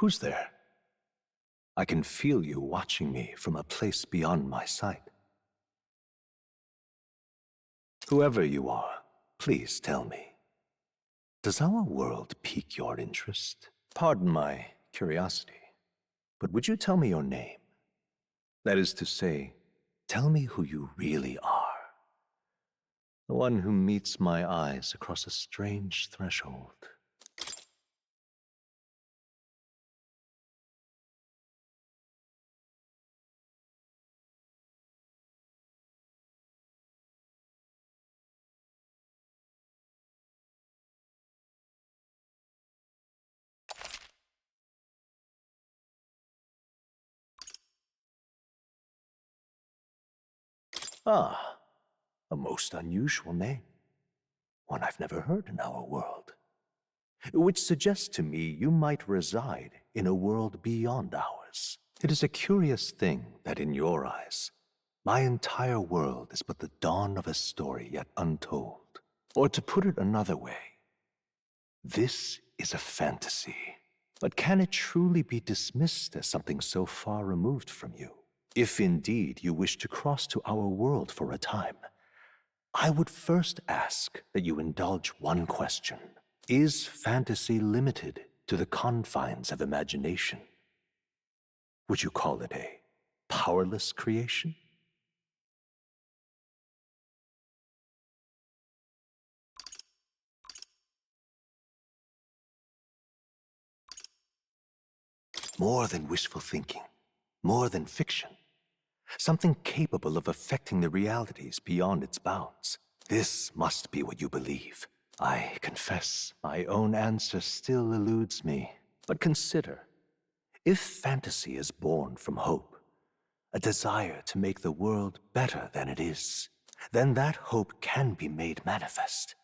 Who's there? I can feel you watching me from a place beyond my sight. Whoever you are, please tell me. Does our world pique your interest? Pardon my curiosity, but would you tell me your name? That is to say, tell me who you really are. The one who meets my eyes across a strange threshold. Ah, a most unusual name. One I've never heard in our world. Which suggests to me you might reside in a world beyond ours. It is a curious thing that in your eyes, my entire world is but the dawn of a story yet untold. Or to put it another way, this is a fantasy. But can it truly be dismissed as something so far removed from you? If indeed you wish to cross to our world for a time, I would first ask that you indulge one question. Is fantasy limited to the confines of imagination? Would you call it a powerless creation? More than wishful thinking, more than fiction. Something capable of affecting the realities beyond its bounds. This must be what you believe. I confess, my own answer still eludes me. But consider, if fantasy is born from hope, a desire to make the world better than it is, then that hope can be made manifest.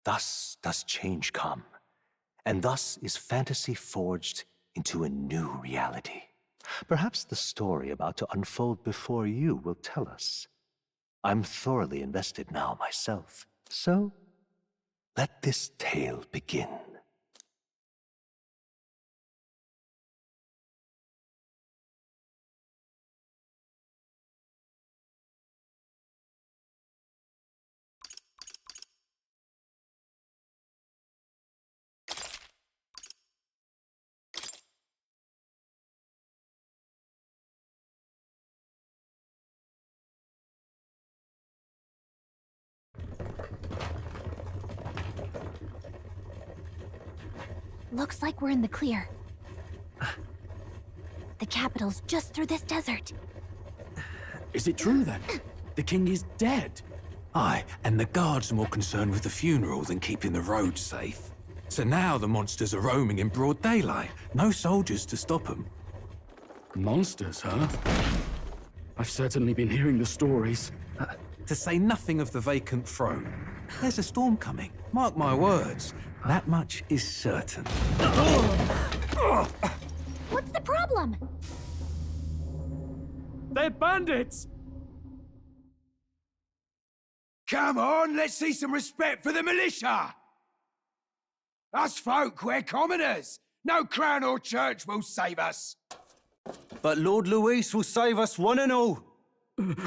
Thus does change come, and thus is fantasy forged into a new reality. Perhaps the story about to unfold before you will tell us. I'm thoroughly invested now myself, so let this tale begin. Looks like we're in the clear. The capital's just through this desert. Is it true then? The king is dead? Aye, and the guards are more concerned with the funeral than keeping the roads safe. So now the monsters are roaming in broad daylight. No soldiers to stop them. Monsters, huh? I've certainly been hearing the stories. To say nothing of the vacant throne. There's a storm coming, mark my words. That much is certain. What's the problem? They're bandits! Come on, let's see some respect for the militia! Us folk, we're commoners. No crown or church will save us. But Lord Luis will save us one and all.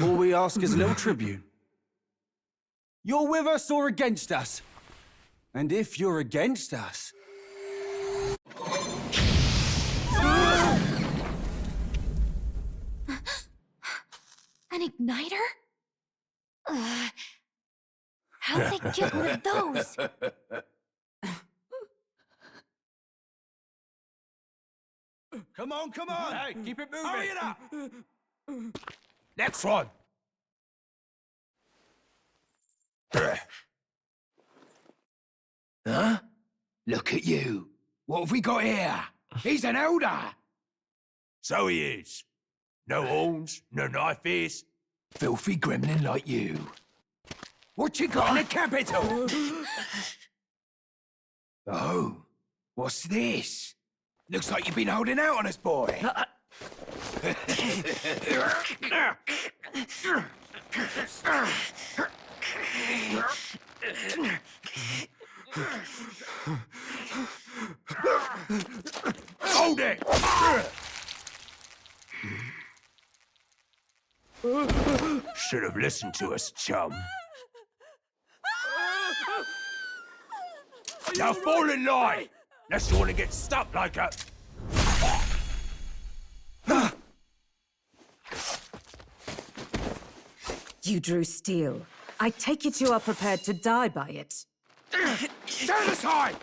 All we ask is a little tribute. You're with us or against us? And if you're against us... An igniter? How'd they get one of those? Come on, come on! Hey, keep it moving! Hurry it up! Next one! Huh? Look at you. What have we got here? He's an elder. So he is. No horns, no knife ears. Filthy gremlin like you. What you got in the capital? Oh, what's this? Looks like you've been holding out on us, boy. Hold it! Should have listened to us, chum. Now fall in line! Unless you want to get stuck like a... You drew steel. I take it you are prepared to die by it. Stand aside!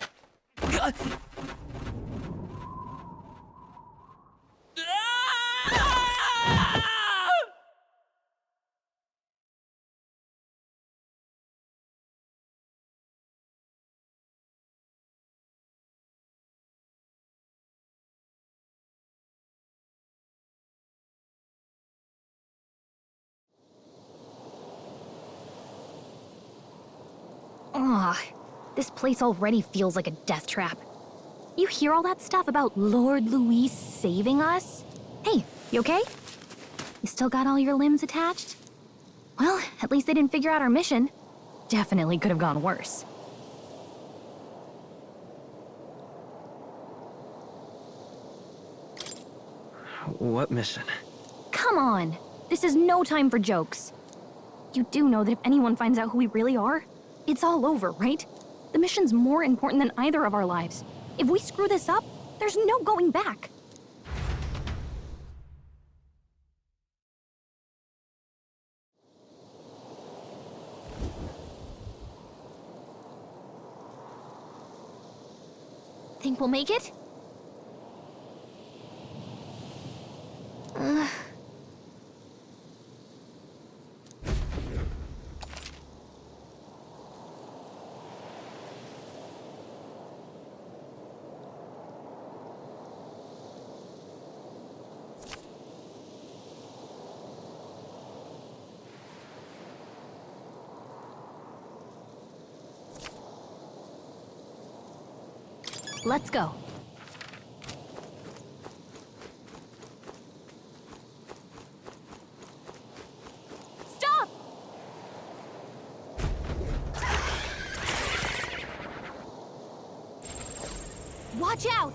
Ugh, this place already feels like a death trap. You hear all that stuff about Lord Luis saving us? Hey, you okay? You still got all your limbs attached? Well, at least they didn't figure out our mission. Definitely could have gone worse. What mission? Come on! This is no time for jokes. You do know that if anyone finds out who we really are, it's all over, right? The mission's more important than either of our lives. If we screw this up, there's no going back. Think we'll make it? Let's go. Stop! Watch out!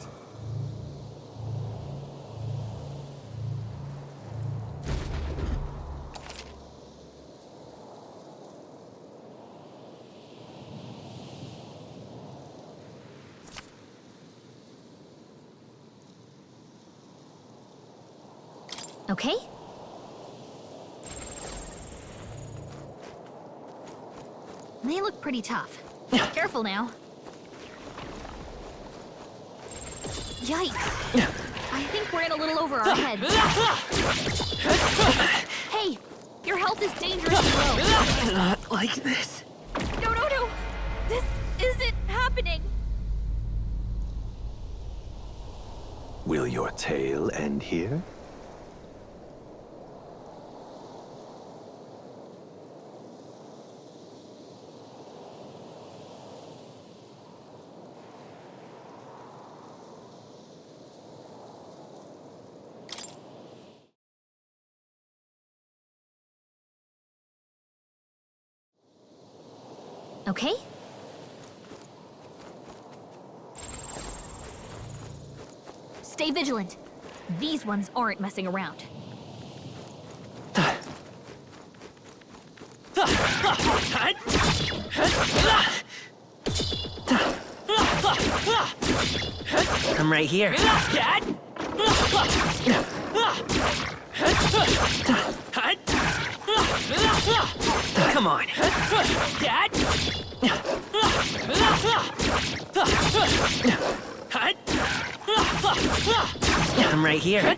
Okay? They look pretty tough. Careful now. Yikes! I think we're in a little over our heads. Hey! Your health is dangerously low. Not like this. No, no, no! This isn't happening! Will your tale end here? Okay? Stay vigilant. These ones aren't messing around. I'm right here. Come on. I'm right here.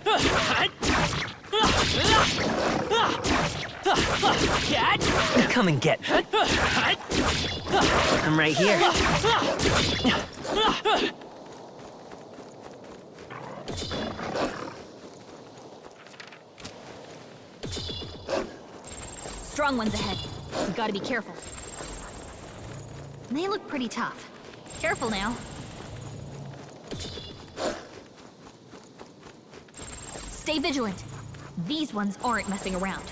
Come and get me. I'm right here. Strong ones ahead. You gotta be careful. They look pretty tough. Careful now. Stay vigilant. These ones aren't messing around.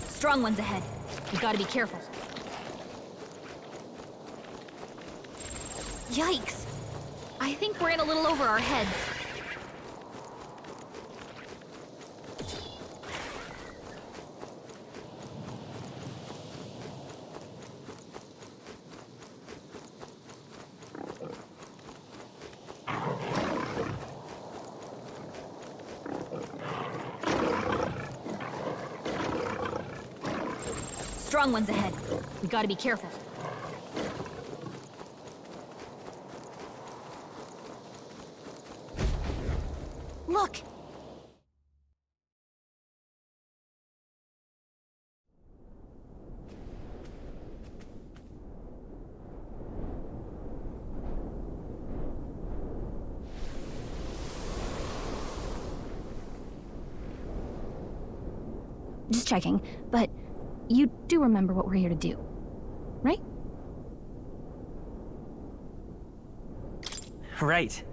Strong ones ahead. You gotta be careful. Yikes! I think we're in a little over our heads. Strong ones ahead. We gotta be careful. Look! Just checking, but you do remember what we're here to do, right? Right.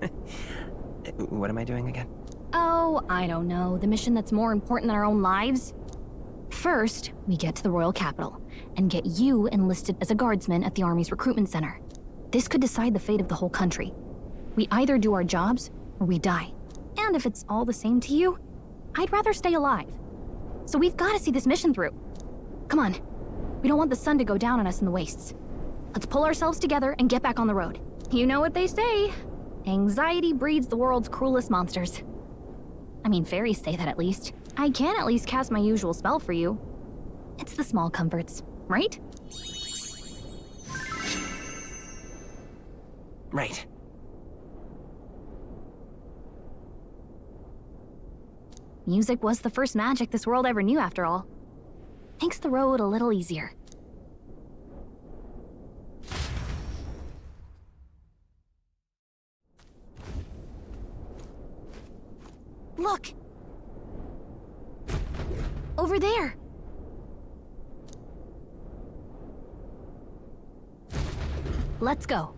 What am I doing again? Oh, I don't know. The mission that's more important than our own lives? First, we get to the royal capital and get you enlisted as a guardsman at the army's recruitment center. This could decide the fate of the whole country. We either do our jobs or we die. And if it's all the same to you, I'd rather stay alive. So we've got to see this mission through. Come on. We don't want the sun to go down on us in the wastes. Let's pull ourselves together and get back on the road. You know what they say. Anxiety breeds the world's cruelest monsters. I mean, fairies say that at least. I can at least cast my usual spell for you. It's the small comforts, right? Right. Music was the first magic this world ever knew, after all. Makes the road a little easier. Look! Over there! Let's go.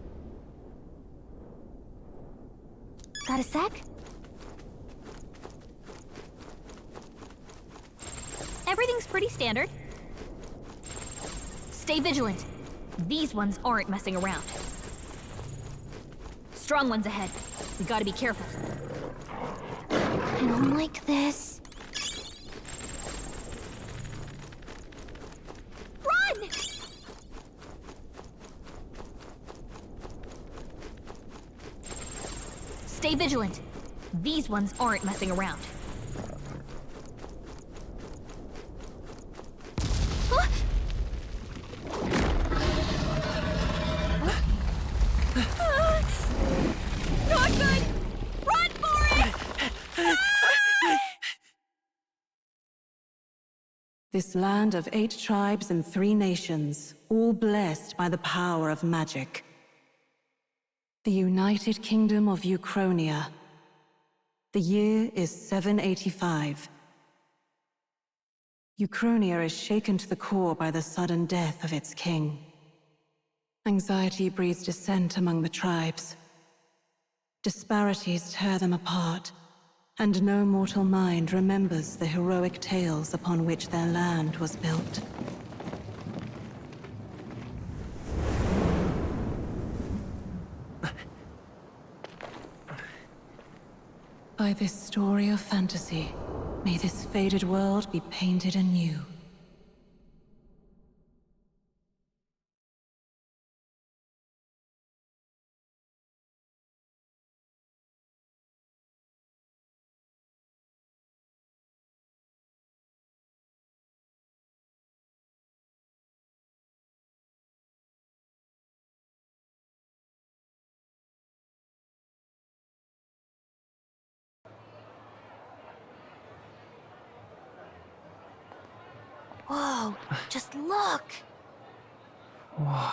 Got a sec? Everything's pretty standard. Stay vigilant. These ones aren't messing around. Strong ones ahead. We gotta be careful. I don't like this. Run! Stay vigilant. These ones aren't messing around. Not good! Run for it! This land of 8 tribes and 3 nations, all blessed by the power of magic. The United Kingdom of Uchronia. The year is 785. Uchronia is shaken to the core by the sudden death of its king. Anxiety breeds dissent among the tribes. Disparities tear them apart, and no mortal mind remembers the heroic tales upon which their land was built. By this story of fantasy, may this faded world be painted anew. Whoa, just look! Whoa.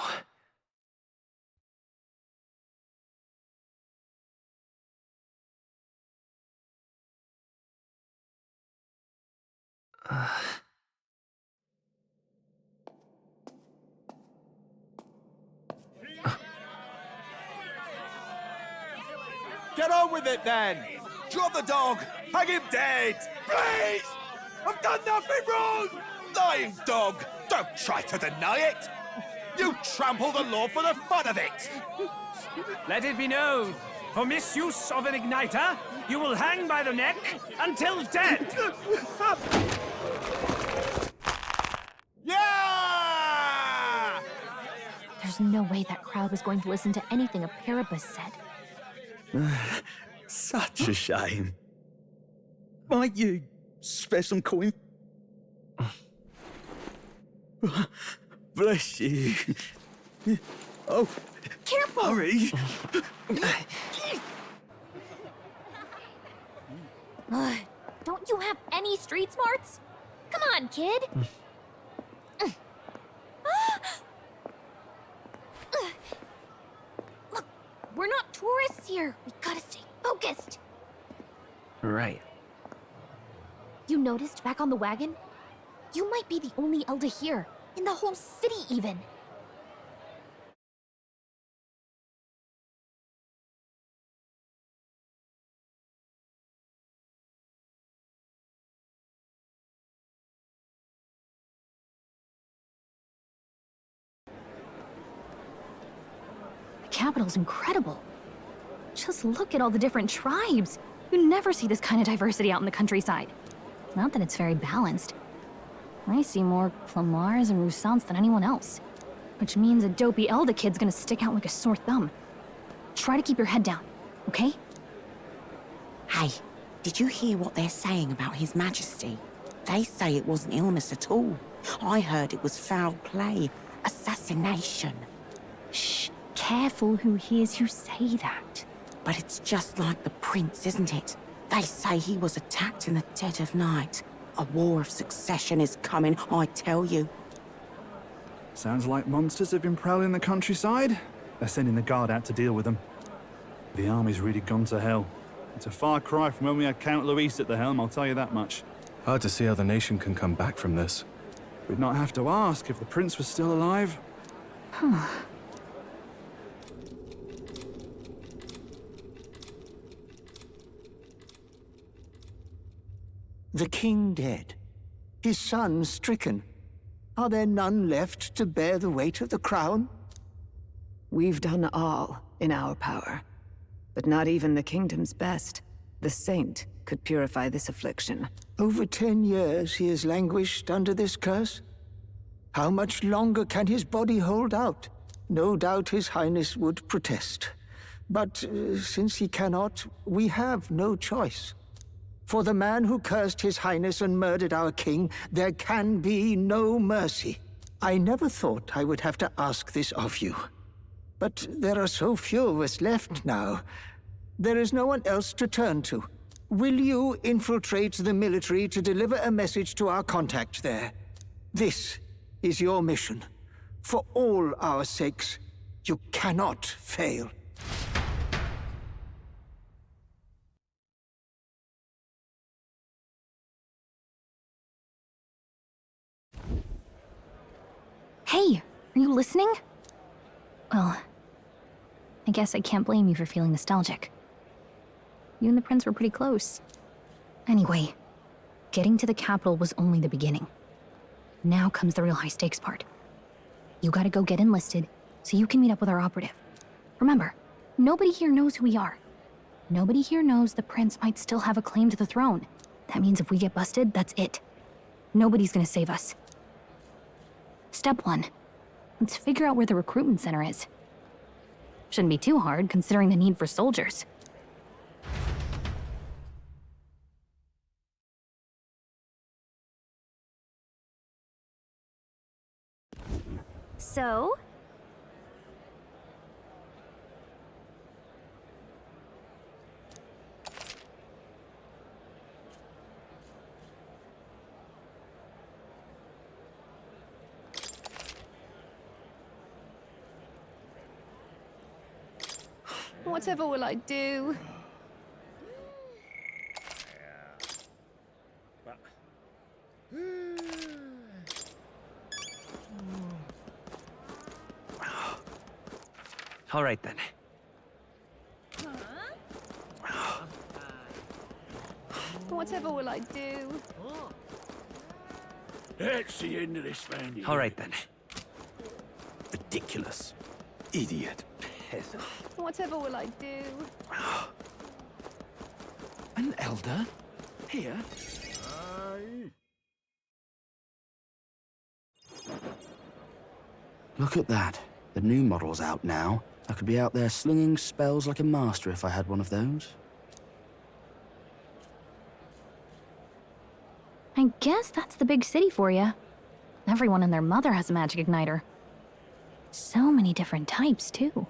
Get on with it, then! Drop the dog! Hang him dead! Please! I've done nothing wrong! Lying dog! Don't try to deny it! You trample the law for the fun of it! Let it be known, For misuse of an igniter, you will hang by the neck until dead! Yeah! There's no way that crowd was going to listen to anything a Paribus said. Such a shame. Might you spare some coin? Bless you. Oh, Careful! hurry! Don't you have any street smarts? Come on, kid! Look, we're not tourists here. We gotta stay focused. Right. You noticed back on the wagon? You might be the only Elder here, in the whole city even. The capital's incredible. Just look at all the different tribes. You never see this kind of diversity out in the countryside. Not that it's very balanced. I see more Plamars and Roussants than anyone else. Which means a dopey Elda kid's gonna stick out like a sore thumb. Try to keep your head down, okay? Hey, did you hear what they're saying about His Majesty? They say it wasn't illness at all. I heard it was foul play, assassination. Shh, careful who hears you say that. But it's just like the prince, isn't it? They say he was attacked in the dead of night. A war of succession is coming, I tell you. Sounds like monsters have been prowling the countryside. They're sending the guard out to deal with them. The army's really gone to hell. It's a far cry from when we had Count Luis at the helm, I'll tell you that much. Hard to see how the nation can come back from this. We'd not have to ask if the prince was still alive. The king dead, his son stricken. Are there none left to bear the weight of the crown? We've done all in our power, but not even the kingdom's best. The saint could purify this affliction. Over 10 years he has languished under this curse. How much longer can his body hold out? No doubt his highness would protest. But since he cannot, we have no choice. For the man who cursed his highness and murdered our king, there can be no mercy. I never thought I would have to ask this of you. But there are so few of us left now. There is no one else to turn to. Will you infiltrate the military to deliver a message to our contact there? This is your mission. For all our sakes, you cannot fail. Hey, are you listening? Well, I guess I can't blame you for feeling nostalgic. You and the prince were pretty close. Anyway, getting to the capital was only the beginning. Now comes the real high-stakes part. You gotta go get enlisted so you can meet up with our operative. Remember, nobody here knows who we are. Nobody here knows the prince might still have a claim to the throne. That means if we get busted, that's it. Nobody's gonna save us. Step 1. Let's figure out where the recruitment center is. Shouldn't be too hard, considering the need for soldiers. So? Whatever will I do? All right then. Whatever will I do? That's the end of this, man. All right then. Ridiculous. Idiot. Whatever will I do? An elder? Here? Look at that. The new model's out now. I could be out there slinging spells like a master if I had one of those. I guess that's the big city for you. Everyone and their mother has a magic igniter. So many different types, too.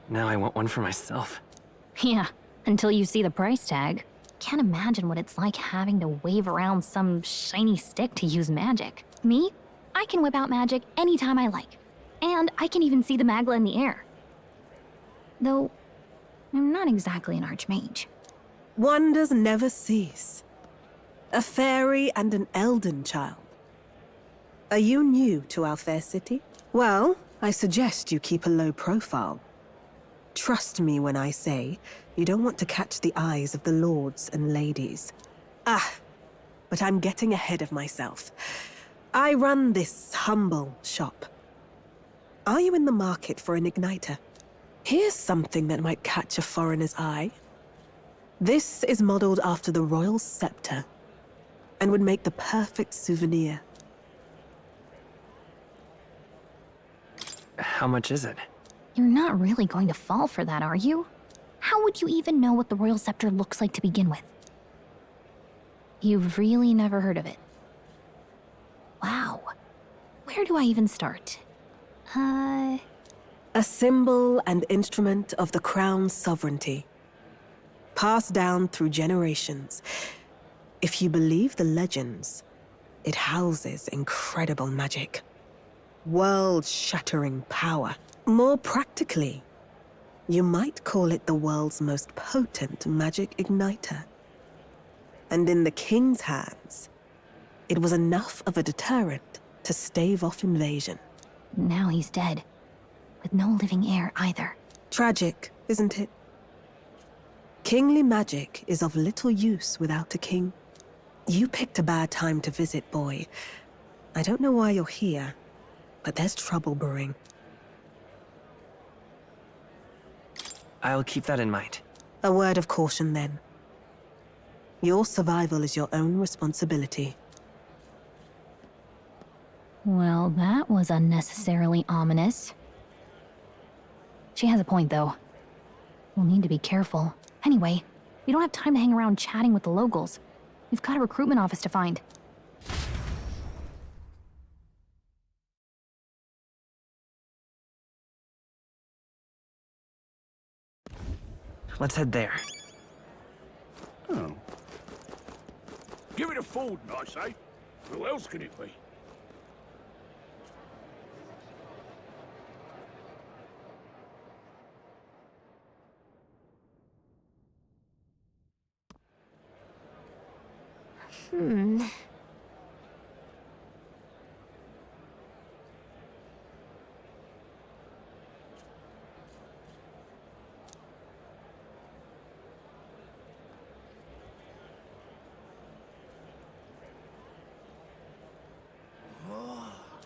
Now I want one for myself. Yeah, until you see the price tag. Can't imagine what it's like having to wave around some shiny stick to use magic. Me? I can whip out magic anytime I like. And I can even see the Magla in the air. Though, I'm not exactly an archmage. Wonders never cease. A fairy and an Elden child. Are you new to our fair city? Well, I suggest you keep a low profile. Trust me when I say you don't want to catch the eyes of the lords and ladies. But I'm getting ahead of myself. I run this humble shop. Are you in the market for an igniter? Here's something that might catch a foreigner's eye. This is modeled after the royal scepter and would make the perfect souvenir. How much is it? You're not really going to fall for that, are you? How would you even know what the royal scepter looks like to begin with? You've really never heard of it. Wow. Where do I even start? A symbol and instrument of the crown's sovereignty. Passed down through generations. If you believe the legends, it houses incredible magic. World-shattering power. More practically, you might call it the world's most potent magic igniter. And in the king's hands, it was enough of a deterrent to stave off invasion. Now he's dead. With no living heir either. Tragic, isn't it? Kingly magic is of little use without a king. You picked a bad time to visit, boy. I don't know why you're here, but there's trouble brewing. I'll keep that in mind. A word of caution, then. Your survival is your own responsibility. Well, that was unnecessarily ominous. She has a point, though. We'll need to be careful. Anyway, we don't have time to hang around chatting with the locals. We've got a recruitment office to find. Let's head there. Oh. Give it a Ford, I say. Who else can it be?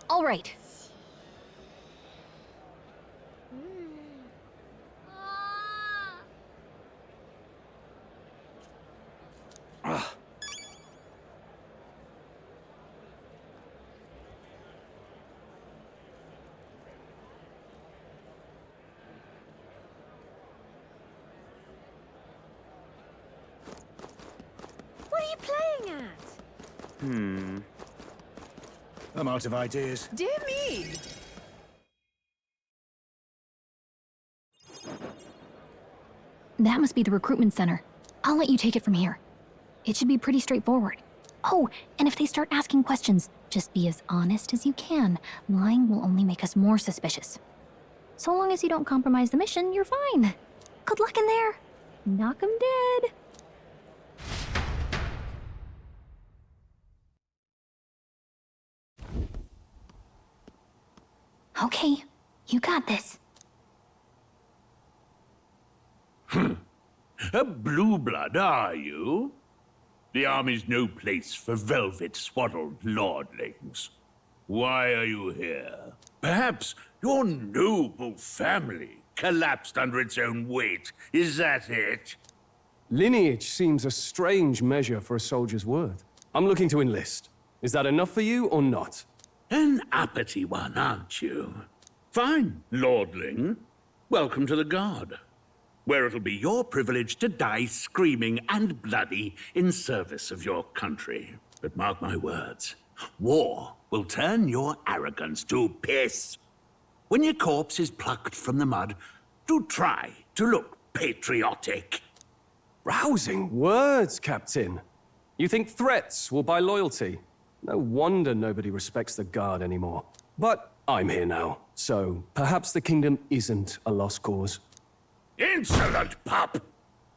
All right. What are you playing at? I'm out of ideas. Dear me! That must be the recruitment center. I'll let you take it from here. It should be pretty straightforward. Oh, and if they start asking questions, just be as honest as you can. Lying will only make us more suspicious. So long as you don't compromise the mission, you're fine. Good luck in there. Knock 'em dead. Okay, you got this. A blue blood, are you? The army's no place for velvet-swaddled lordlings. Why are you here? Perhaps your noble family collapsed under its own weight. Is that it? Lineage seems a strange measure for a soldier's worth. I'm looking to enlist. Is that enough for you or not? An uppity one, aren't you? Fine, lordling. Welcome to the Guard, where it'll be your privilege to die screaming and bloody in service of your country. But mark my words, war will turn your arrogance to piss. When your corpse is plucked from the mud, do try to look patriotic. Rousing words, Captain. You think threats will buy loyalty? No wonder nobody respects the Guard anymore. But I'm here now, so perhaps the kingdom isn't a lost cause. Insolent pup!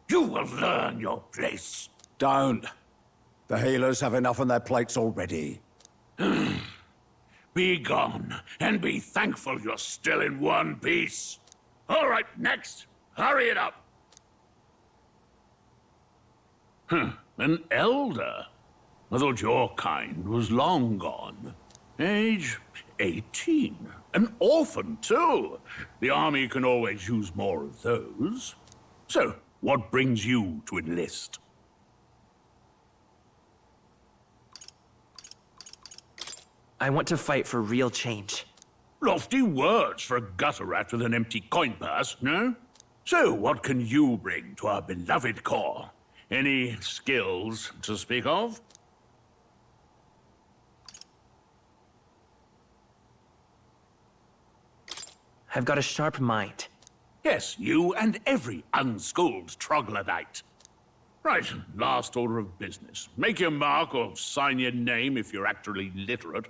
You will learn your place. Don't. The healers have enough on their plates already. Be gone, and be thankful you're still in one piece. All right, next. Hurry it up. An elder? I thought your kind was long gone. Age 18. An orphan, too. The army can always use more of those. So, what brings you to enlist? I want to fight for real change. Lofty words for a gutter rat with an empty coin purse, no? So, what can you bring to our beloved corps? Any skills to speak of? I've got a sharp mind. Yes, you and every unschooled troglodyte. Right, last order of business. Make your mark or sign your name if you're actually literate.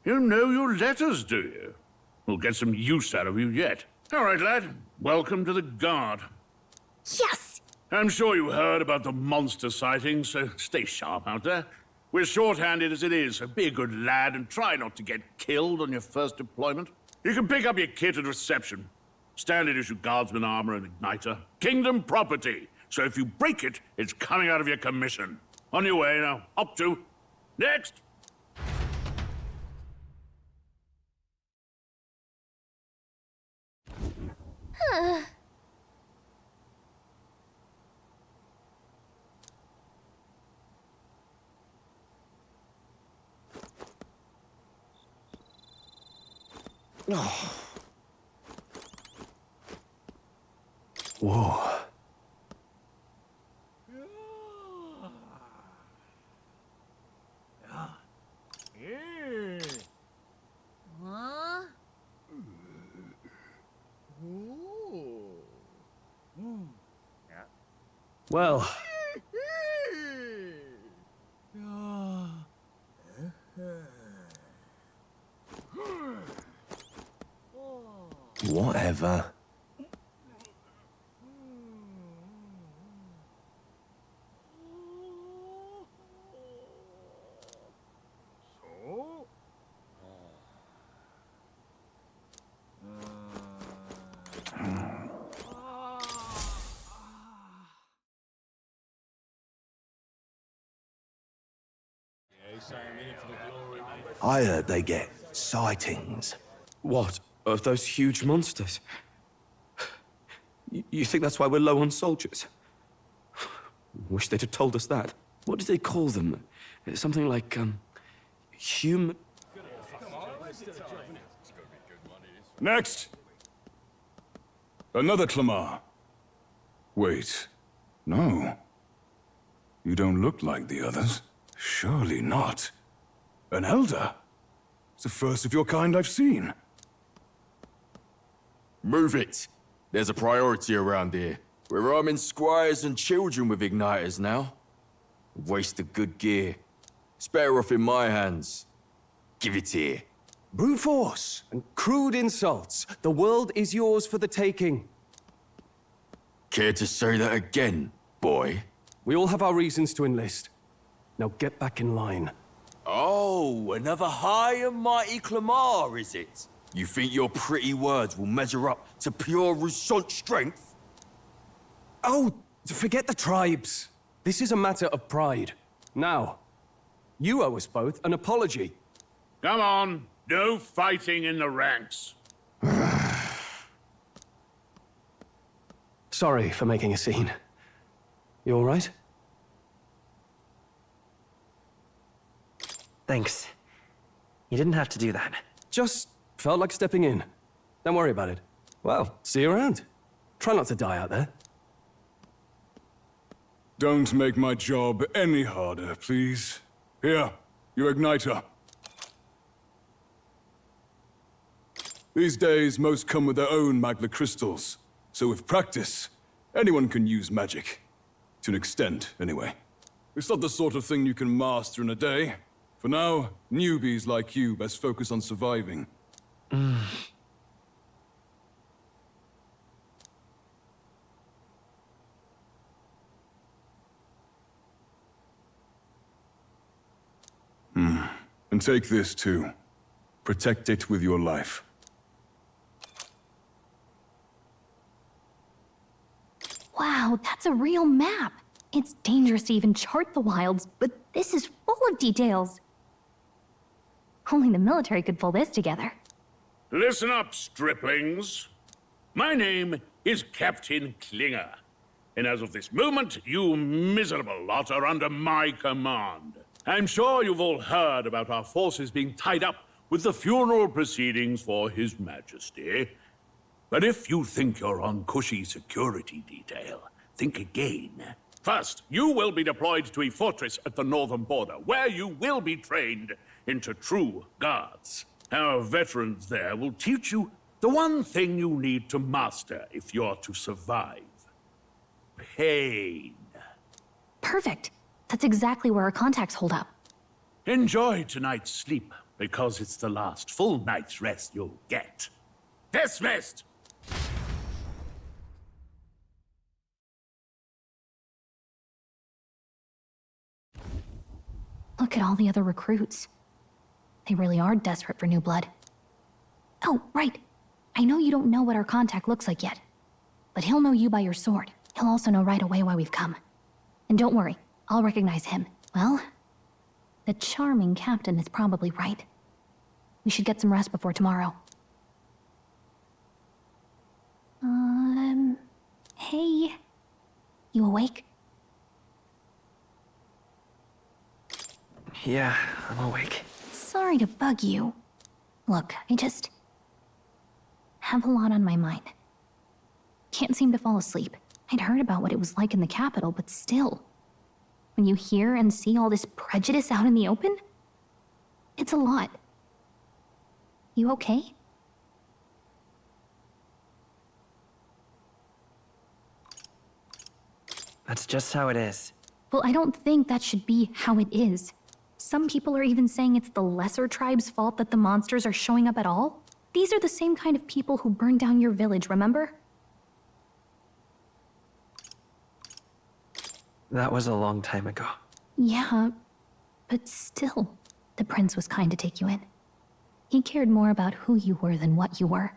You know your letters, do you? We'll get some use out of you yet. All right, lad. Welcome to the Guard. Yes! I'm sure you heard about the monster sightings, so stay sharp out there. We're short-handed as it is, so be a good lad and try not to get killed on your first deployment. You can pick up your kit at reception. Standard issue guardsman armor and igniter. Kingdom property. So if you break it, it's coming out of your commission. On your way now. Up to. Next! Oh. Whoa. Huh? Well. Whatever. I heard they get sightings. What? Of those huge monsters? You think that's why we're low on soldiers? Wish they'd have told us that. What did they call them? Something like, human... Next! Another Clamar. Wait. No. You don't look like the others. Surely not. An elder? It's the first of your kind I've seen. Move it! There's a priority around here. We're arming squires and children with igniters now. Waste of good gear. It's better off in my hands. Give it here. Brute force and crude insults. The world is yours for the taking. Care to say that again, boy? We all have our reasons to enlist. Now get back in line. Oh, another high and mighty Clamar, is it? You think your pretty words will measure up to pure Roussant strength? Oh, forget the tribes. This is a matter of pride. Now, you owe us both an apology. Come on, no fighting in the ranks. Sorry for making a scene. You all right? Thanks. You didn't have to do that. Just felt like stepping in. Don't worry about it. Well, see you around. Try not to die out there. Don't make my job any harder, please. Here, your igniter. These days, most come with their own magna crystals. So with practice, anyone can use magic. To an extent, anyway. It's not the sort of thing you can master in a day. For now, newbies like you best focus on surviving. And take this too. Protect it with your life. Wow, that's a real map. It's dangerous to even chart the wilds, but this is full of details. Only the military could pull this together. Listen up, striplings. My name is Captain Klinger, and as of this moment, you miserable lot are under my command. I'm sure you've all heard about our forces being tied up with the funeral proceedings for His Majesty. But if you think you're on cushy security detail, think again. First, you will be deployed to a fortress at the northern border, where you will be trained into true guards. Our veterans there will teach you the one thing you need to master if you're to survive. Pain. Perfect. That's exactly where our contacts hold up. Enjoy tonight's sleep, because it's the last full night's rest you'll get. Dismissed! Look at all the other recruits. They really are desperate for new blood. Oh, right. I know you don't know what our contact looks like yet, but he'll know you by your sword. He'll also know right away why we've come. And don't worry, I'll recognize him. Well, the charming captain is probably right. We should get some rest before tomorrow. Hey. You awake? Yeah, I'm awake. Sorry to bug you. Look, I just have a lot on my mind. Can't seem to fall asleep. I'd heard about what it was like in the capital, but still. When you hear and see all this prejudice out in the open, it's a lot. You okay? That's just how it is. Well, I don't think that should be how it is. Some people are even saying it's the lesser tribe's fault that the monsters are showing up at all. These are the same kind of people who burned down your village, remember? That was a long time ago. Yeah, but still, the prince was kind to take you in. He cared more about who you were than what you were.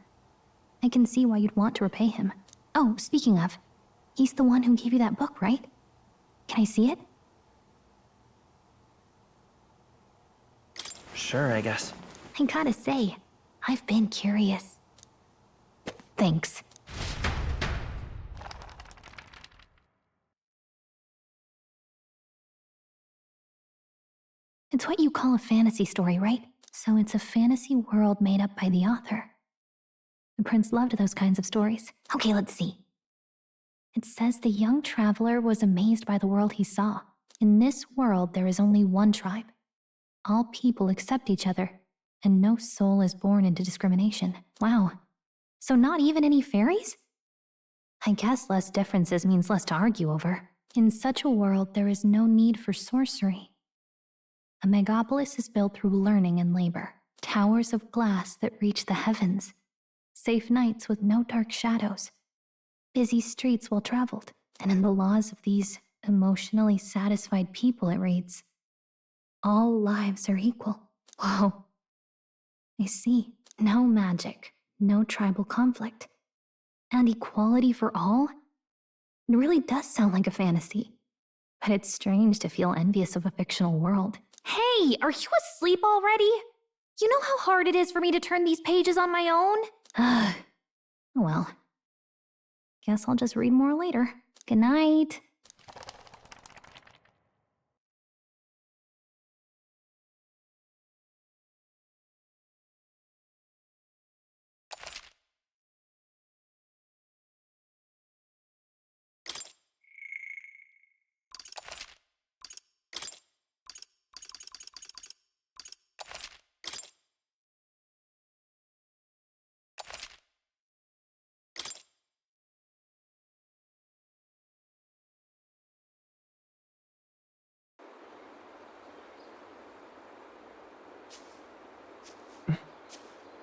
I can see why you'd want to repay him. Oh, speaking of, he's the one who gave you that book, right? Can I see it? Sure, I guess. I gotta say, I've been curious. Thanks. It's what you call a fantasy story, right? So it's a fantasy world made up by the author. The prince loved those kinds of stories. Okay, let's see. It says the young traveler was amazed by the world he saw. In this world, there is only one tribe. All people accept each other, and no soul is born into discrimination. Wow. So not even any fairies? I guess less differences means less to argue over. In such a world, there is no need for sorcery. A megapolis is built through learning and labor. Towers of glass that reach the heavens. Safe nights with no dark shadows. Busy streets well traveled, and in the laws of these emotionally satisfied people, it reads, all lives are equal. Whoa. I see. No magic, no tribal conflict, and equality for all? It really does sound like a fantasy. But it's strange to feel envious of a fictional world. Hey, are you asleep already? You know how hard it is for me to turn these pages on my own? Oh well. Guess I'll just read more later. Good night.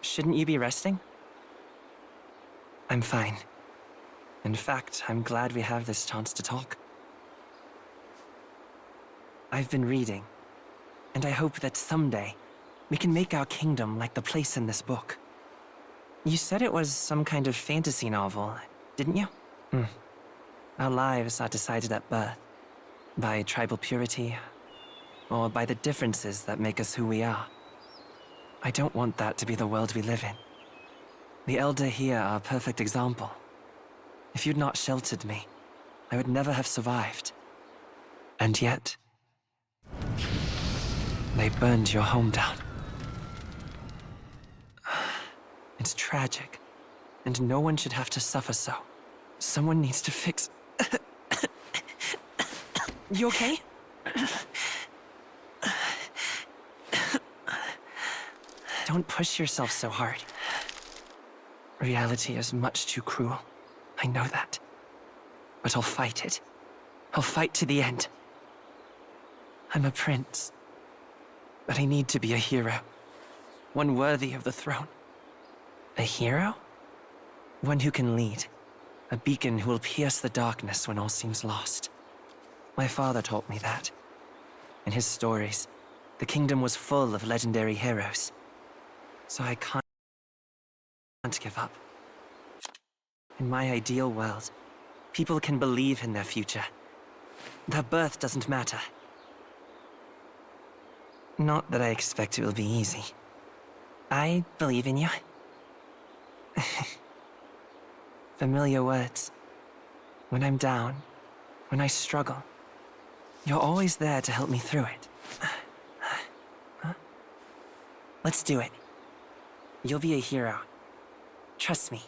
Shouldn't you be resting? I'm fine. In fact, I'm glad we have this chance to talk. I've been reading, and I hope that someday we can make our kingdom like the place in this book. You said it was some kind of fantasy novel, didn't you? Our lives are decided at birth, by tribal purity, or by the differences that make us who we are. I don't want that to be the world we live in. The Elder here are a perfect example. If you'd not sheltered me, I would never have survived. And yet, they burned your home down. It's tragic, and no one should have to suffer so. Someone needs to fix... You okay? Don't push yourself so hard. Reality is much too cruel. I know that. But I'll fight it. I'll fight to the end. I'm a prince. But I need to be a hero. One worthy of the throne. A hero? One who can lead. A beacon who will pierce the darkness when all seems lost. My father taught me that. In his stories, the kingdom was full of legendary heroes. So I can't give up. In my ideal world, people can believe in their future. Their birth doesn't matter. Not that I expect it will be easy. I believe in you. Familiar words. When I'm down, when I struggle, you're always there to help me through it. Let's do it. You'll be a hero. Trust me.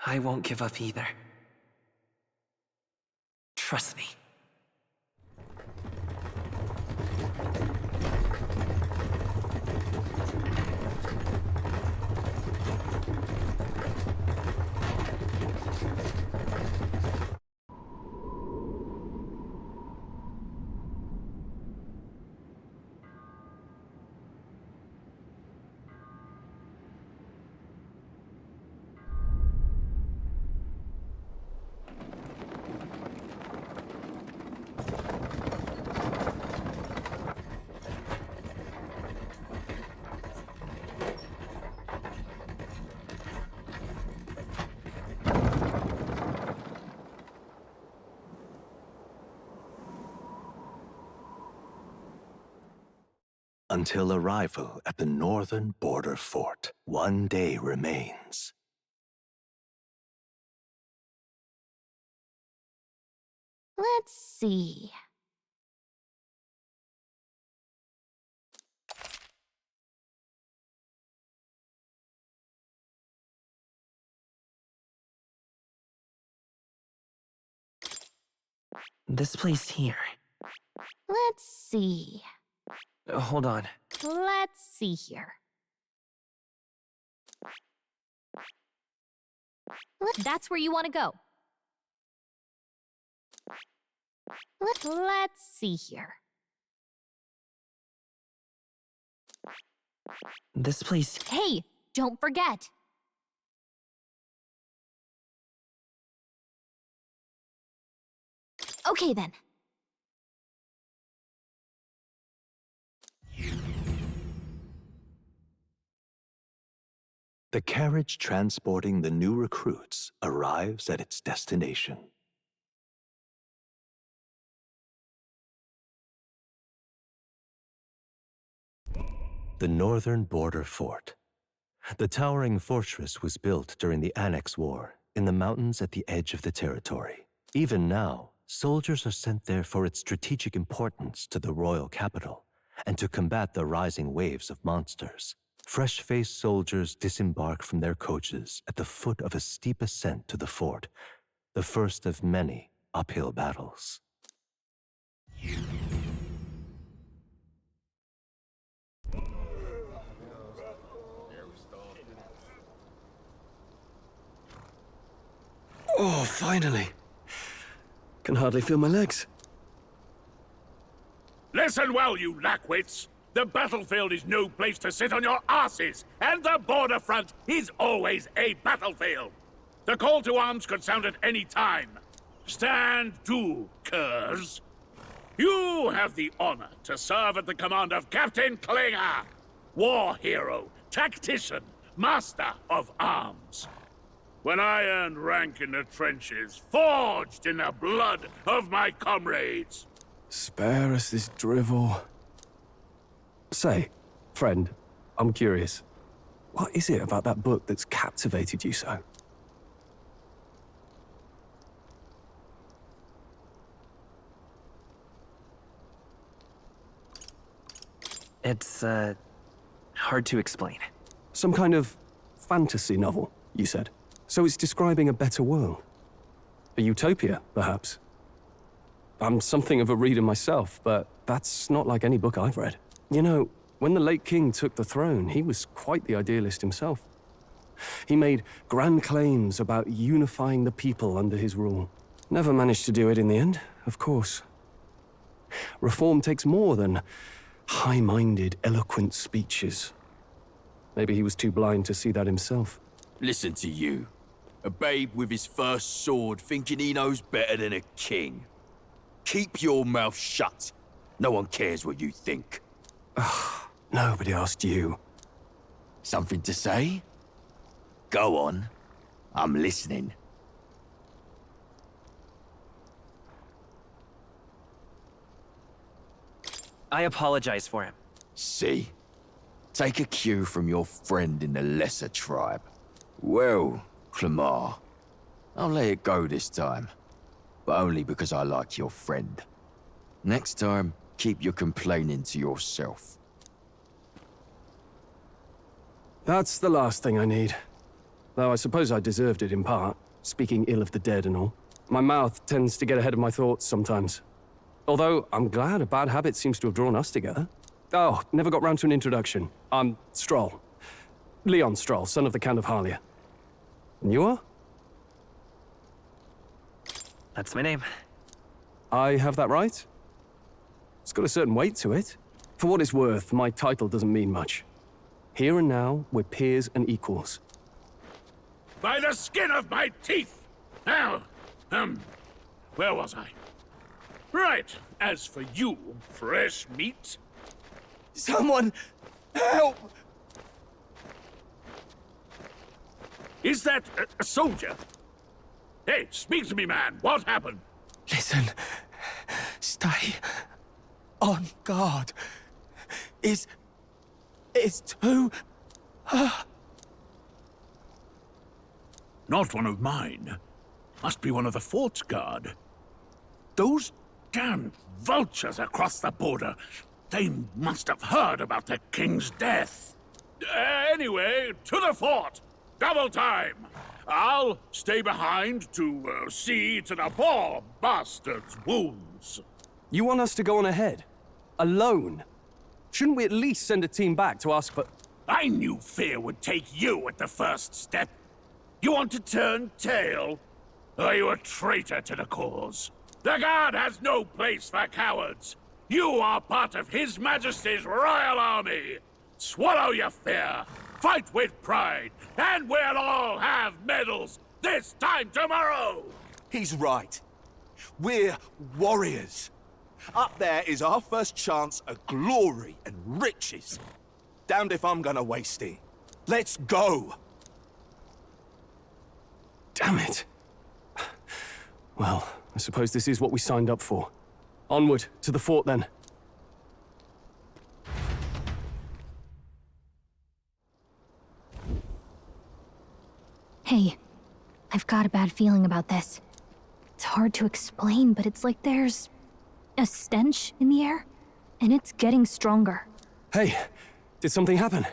I won't give up either. Trust me. Until arrival at the northern border fort, one day remains. Let's see. This place here. Let's see. Hold on. Let's see here. That's where you want to go. Let's see here. This place. Hey, don't forget. Okay then. The carriage transporting the new recruits arrives at its destination. The northern border fort. The towering fortress was built during the Annex War in the mountains at the edge of the territory. Even now, soldiers are sent there for its strategic importance to the royal capital and to combat the rising waves of monsters. Fresh-faced soldiers disembark from their coaches at the foot of a steep ascent to the fort, the first of many uphill battles. Oh, finally. Can hardly feel my legs. Listen well, you lackwits. The battlefield is no place to sit on your asses, and the border front is always a battlefield. The call to arms could sound at any time. Stand to, curs. You have the honor to serve at the command of Captain Klinger, war hero, tactician, master of arms. When I earned rank in the trenches, forged in the blood of my comrades. Spare us this drivel. Say, friend, I'm curious. What is it about that book that's captivated you so? It's, hard to explain. Some kind of fantasy novel, you said. So it's describing a better world. A utopia, perhaps. I'm something of a reader myself, but that's not like any book I've read. You know, when the late king took the throne, he was quite the idealist himself. He made grand claims about unifying the people under his rule. Never managed to do it in the end, of course. Reform takes more than high-minded, eloquent speeches. Maybe he was too blind to see that himself. Listen to you. A babe with his first sword thinking he knows better than a king. Keep your mouth shut. No one cares what you think. Nobody asked you. Something to say? Go on. I'm listening. I apologize for him. See? Take a cue from your friend in the lesser tribe. Well, Clemar, I'll let it go this time. But only because I like your friend. Next time, keep your complaining to yourself. That's the last thing I need. Though I suppose I deserved it in part, speaking ill of the dead and all. My mouth tends to get ahead of my thoughts sometimes. Although, I'm glad a bad habit seems to have drawn us together. Oh, never got round to an introduction. I'm Stroll. Leon Stroll, son of the Count of Harlia. And you are? That's my name. I have that right? It's got a certain weight to it. For what it's worth, my title doesn't mean much. Here and now, we're peers and equals. By the skin of my teeth! Now, where was I? Right, as for you, fresh meat... Someone, help! Is that a soldier? Hey, speak to me, man. What happened? Listen. Stay on guard. It's too... Not one of mine. Must be one of the fort's guard. Those damn vultures across the border. They must have heard about the king's death. Anyway, to the fort. Double time. I'll stay behind to see to the poor bastard's wounds. You want us to go on ahead? Alone? Shouldn't we at least send a team back to ask for... I knew fear would take you at the first step. You want to turn tail? Are you a traitor to the cause? The Guard has no place for cowards. You are part of His Majesty's Royal Army. Swallow your fear, fight with pride, and we'll all have medals this time tomorrow! He's right. We're warriors. Up there is our first chance at glory and riches. Damned if I'm gonna waste it. Let's go! Damn it. Well, I suppose this is what we signed up for. Onward, to the fort then. Hey, I've got a bad feeling about this. It's hard to explain, but it's like there's a stench in the air, and it's getting stronger. Hey, did something happen?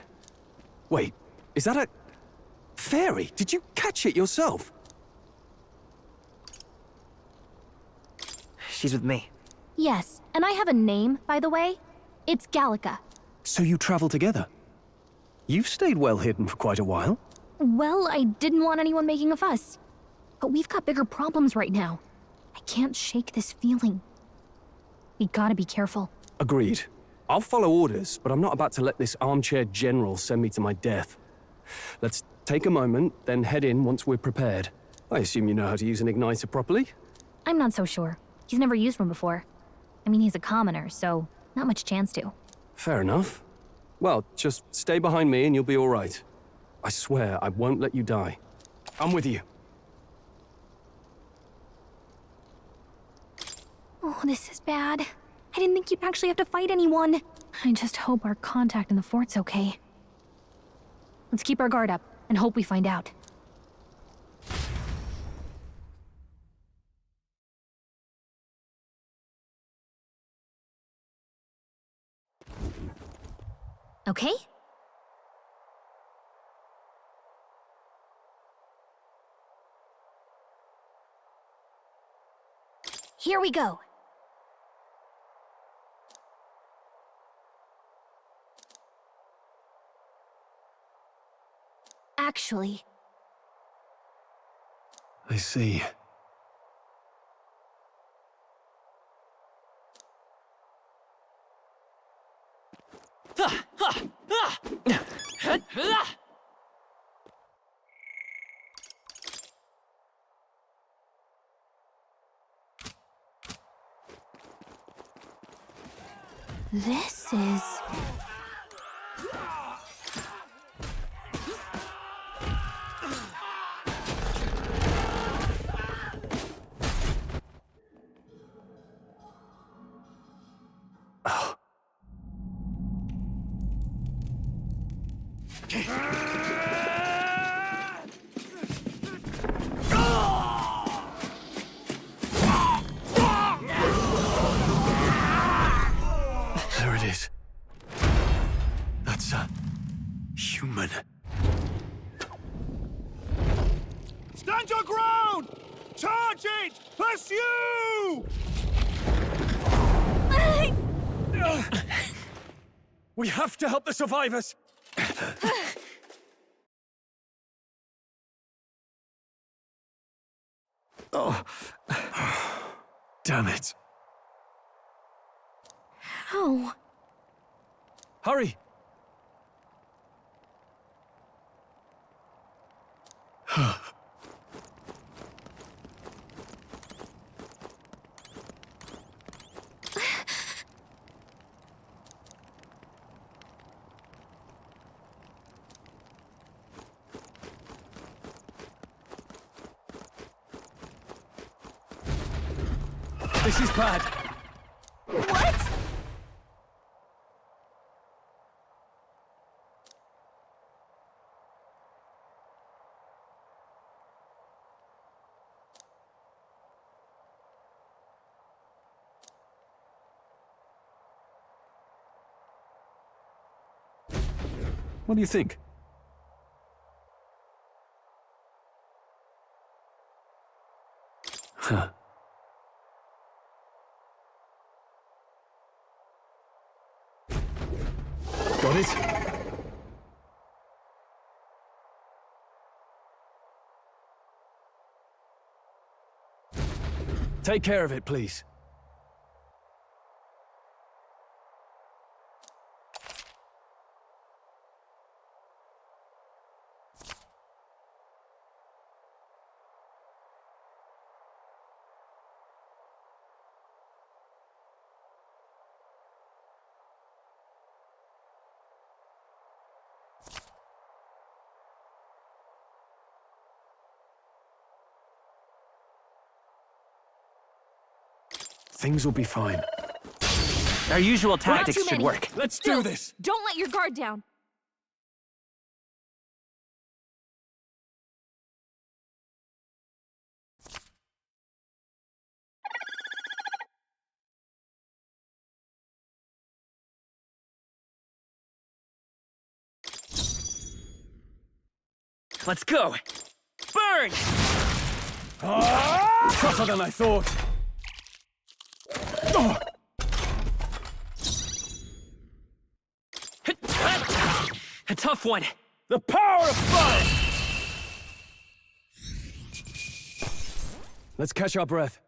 Wait, is that a... fairy? Did you catch it yourself? She's with me. Yes, and I have a name, by the way. It's Gallica. So you travel together? You've stayed well hidden for quite a while. Well, I didn't want anyone making a fuss. But we've got bigger problems right now. I can't shake this feeling. We gotta be careful. Agreed. I'll follow orders, but I'm not about to let this armchair general send me to my death. Let's take a moment, then head in once we're prepared. I assume you know how to use an igniter properly? I'm not so sure. He's never used one before. I mean, he's a commoner, so not much chance to. Fair enough. Well, just stay behind me and you'll be all right. I swear I won't let you die. I'm with you. Oh, this is bad. I didn't think you'd actually have to fight anyone. I just hope our contact in the fort's okay. Let's keep our guard up and hope we find out. Okay? Here we go. Actually... I see. This is... There it is. That's a... human. Stand your ground! Charge it! Pursue! We have to help the survivors! Oh. Damn it. How? Hurry! This is bad. What? What do you think? Huh. Got it? Take care of it, please. Things will be fine. Our usual Not tactics too should many. work. Let's Still, do this! Don't let your guard down. Let's go! Burn! Tougher than I thought. Oh. A tough one. The power of fire! Let's catch our breath.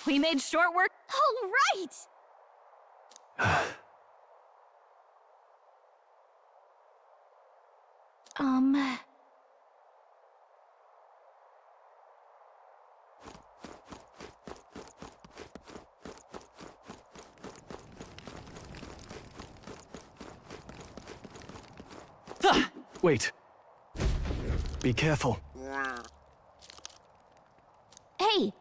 We made short work. All right! Wait. Be careful. Hey!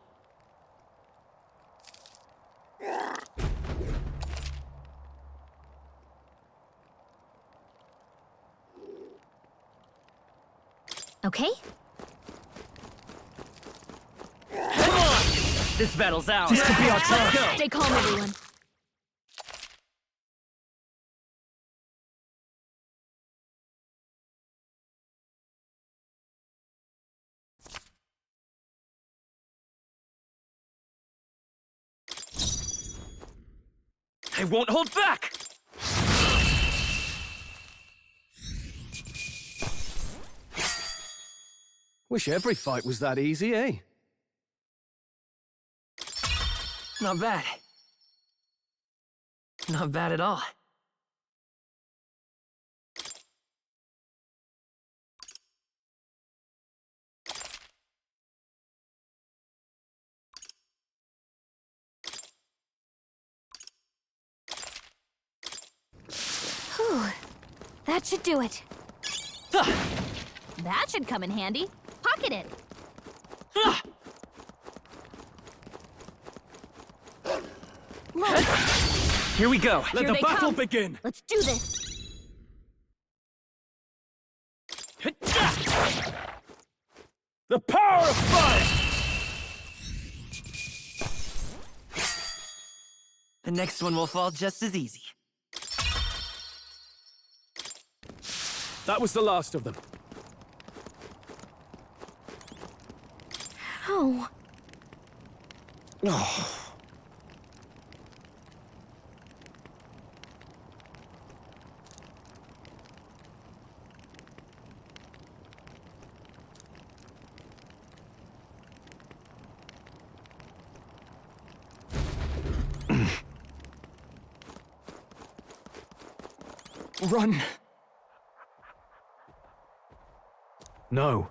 Okay? Come on! This battle's ours. This could be our chance. Let's go! Stay calm, everyone. I won't hold back! Wish every fight was that easy, eh? Not bad. Not bad at all. Whew. That should do it. That should come in handy. Pocket it. Look, Here we go. Let Here the they battle come. begin! Let's do this. The power of fire! The next one will fall just as easy. That was the last of them. Oh. Oh. Run! No.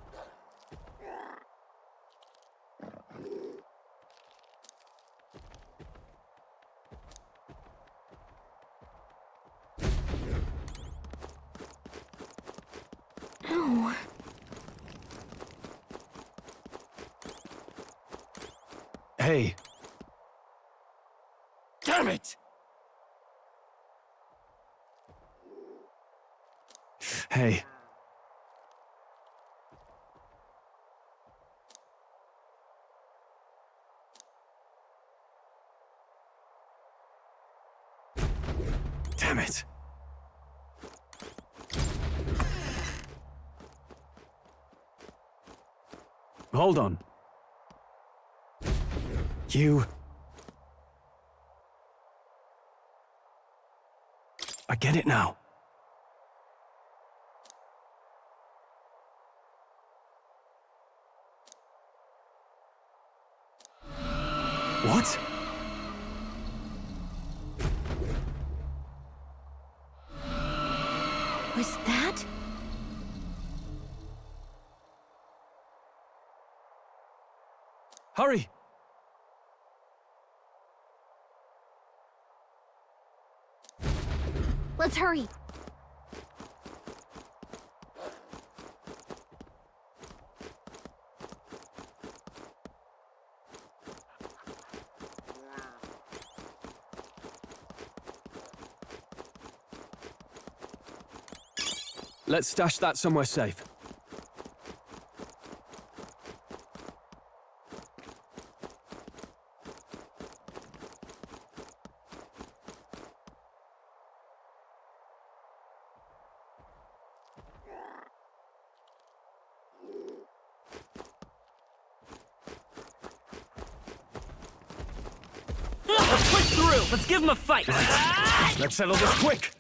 Oh. Hey. Damn it! Hey. Damn it. hold on. You... I get it now. What? Was that? Hurry! Let's hurry. Let's stash that somewhere safe. Let's push through! Let's give him a fight! Let's settle this quick!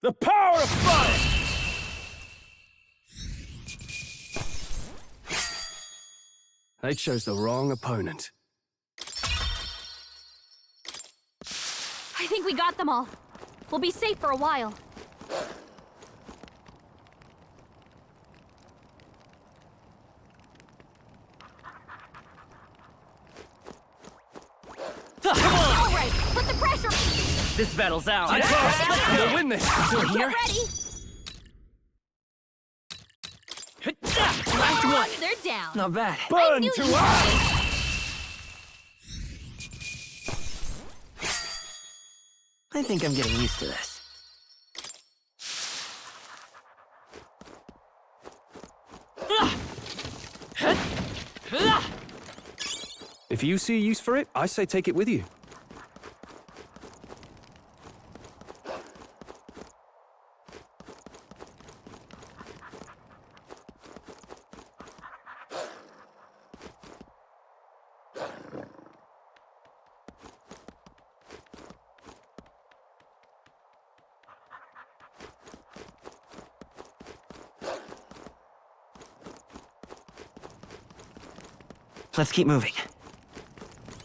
The power of fire! They chose the wrong opponent. I think we got them all. We'll be safe for a while. Come on! All right, put the pressure. This battle's out. We'll win this. We're here. Get ready. Last one. They're down. Not bad. Burn knew to you us! I think I'm getting used to this. If you see a use for it, I say take it with you. Let's keep moving.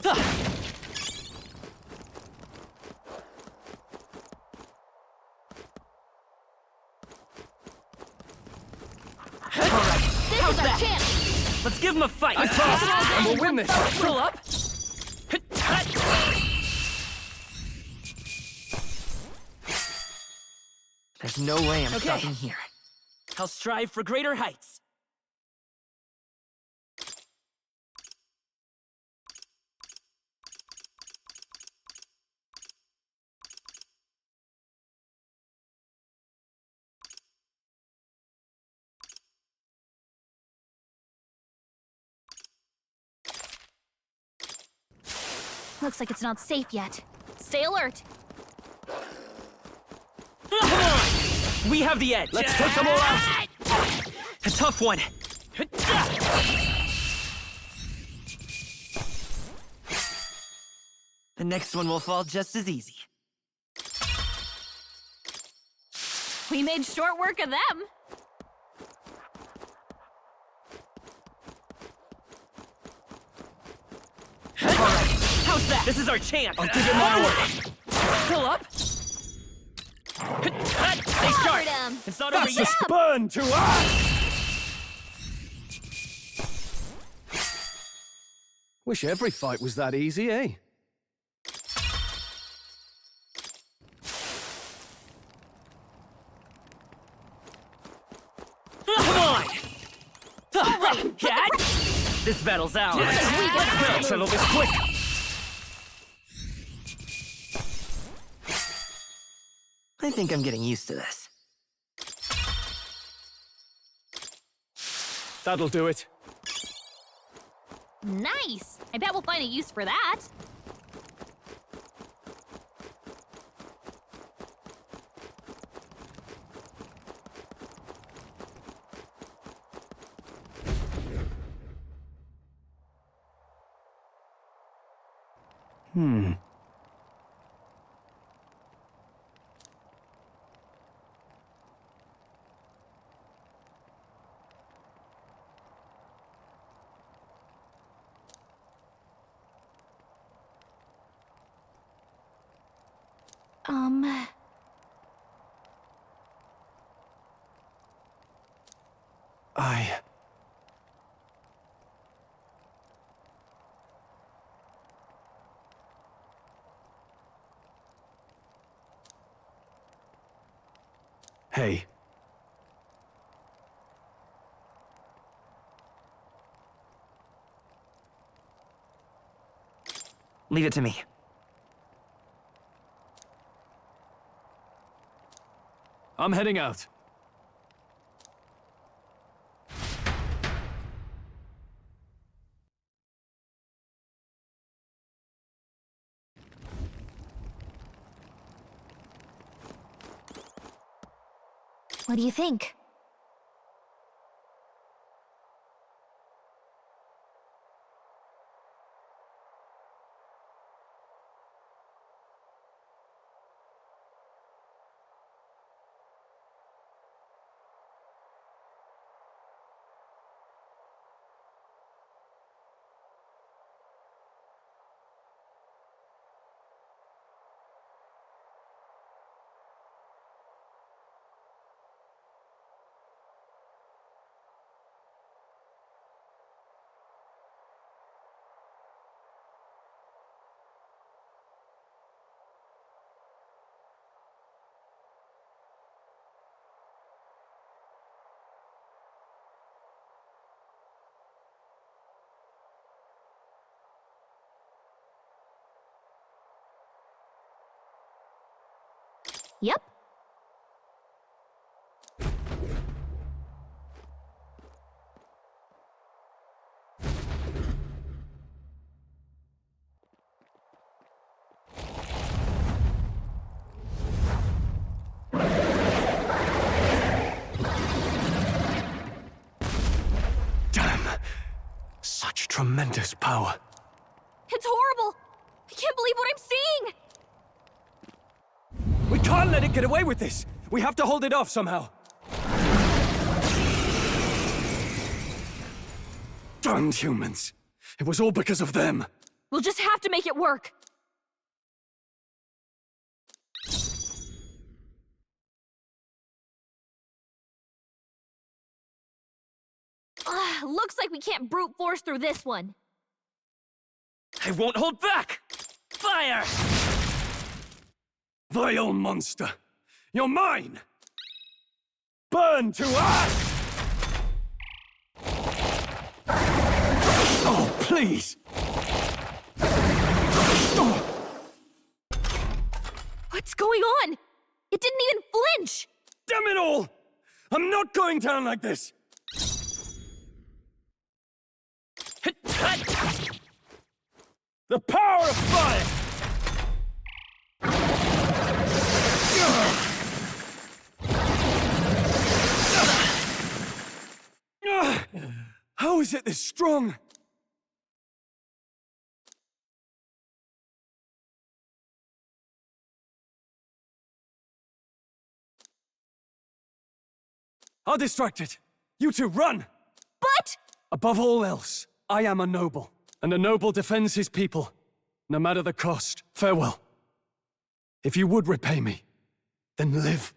This is our chance. Let's give him a fight. And we'll win this. Pull up. There's no way I'm stopping here. I'll strive for greater heights. Looks like it's not safe yet. Stay alert. Come on! We have the edge. Let's take them all out. A tough one. The next one will fall just as easy. We made short work of them. How's that? This is our chance. I'll give it my word. Still up? Stay sharp. Covered 'em. It's not over That's yet. a burn to us! Wish every fight was that easy, eh? Come on! Yeah. This battle's out. Let's settle this quick! I think I'm getting used to this. That'll do it. Nice. I bet we'll find a use for that. Hey. Leave it to me. I'm heading out. What do you think? Yep. Damn. Such tremendous power. It's horrible! I can't believe what I'm seeing! We can't let it get away with this! We have to hold it off somehow! Damned humans! It was all because of them! We'll just have to make it work! Looks like we can't brute force through this one. I won't hold back! Fire! Vile monster! You're mine! Burn to ash! Oh, please! What's going on? It didn't even flinch! Damn it all! I'm not going down like this! The power of fire! How is it this strong? I'll distract it. You two, run! But... Above all else, I am a noble, and a noble defends his people, no matter the cost. Farewell. If you would repay me, then live.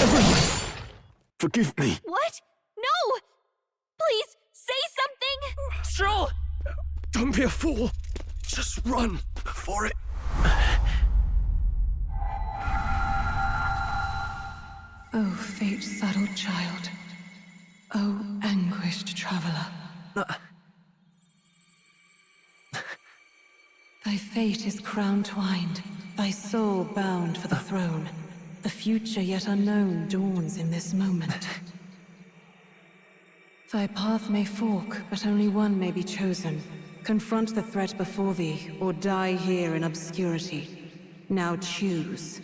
Everyone, forgive me. What? No! Please, say something! Stroll! Don't be a fool. Just run before it... O fate-saddled child. O anguished traveler. Thy fate is crown-twined, thy soul bound for the throne. The future yet unknown dawns in this moment. Thy path may fork, but only one may be chosen. Confront the threat before thee, or die here in obscurity. Now choose.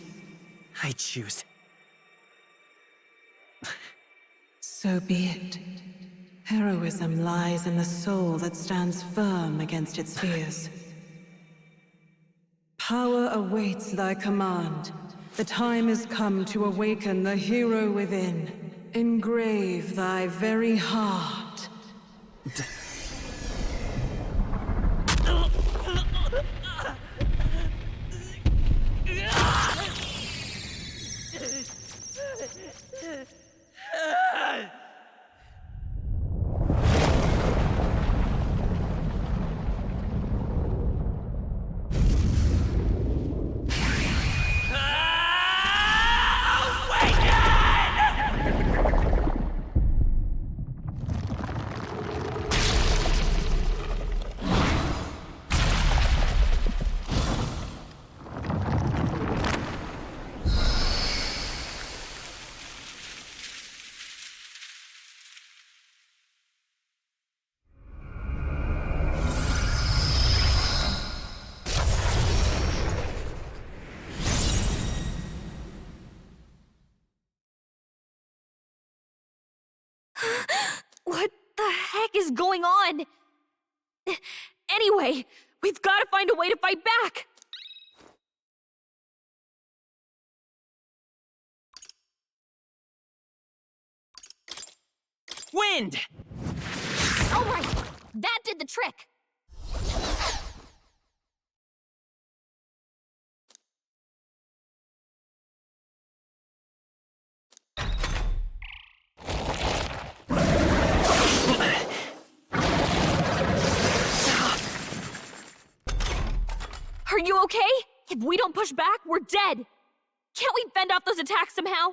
I choose. So So be it. Heroism lies in the soul that stands firm against its fears. Power awaits thy command. The time is come to awaken the hero within. Engrave thy very heart. What the heck is going on? Anyway, we've got to find a way to fight back! Wind! Alright, that did the trick! Are you okay? If we don't push back, we're dead! Can't we fend off those attacks somehow?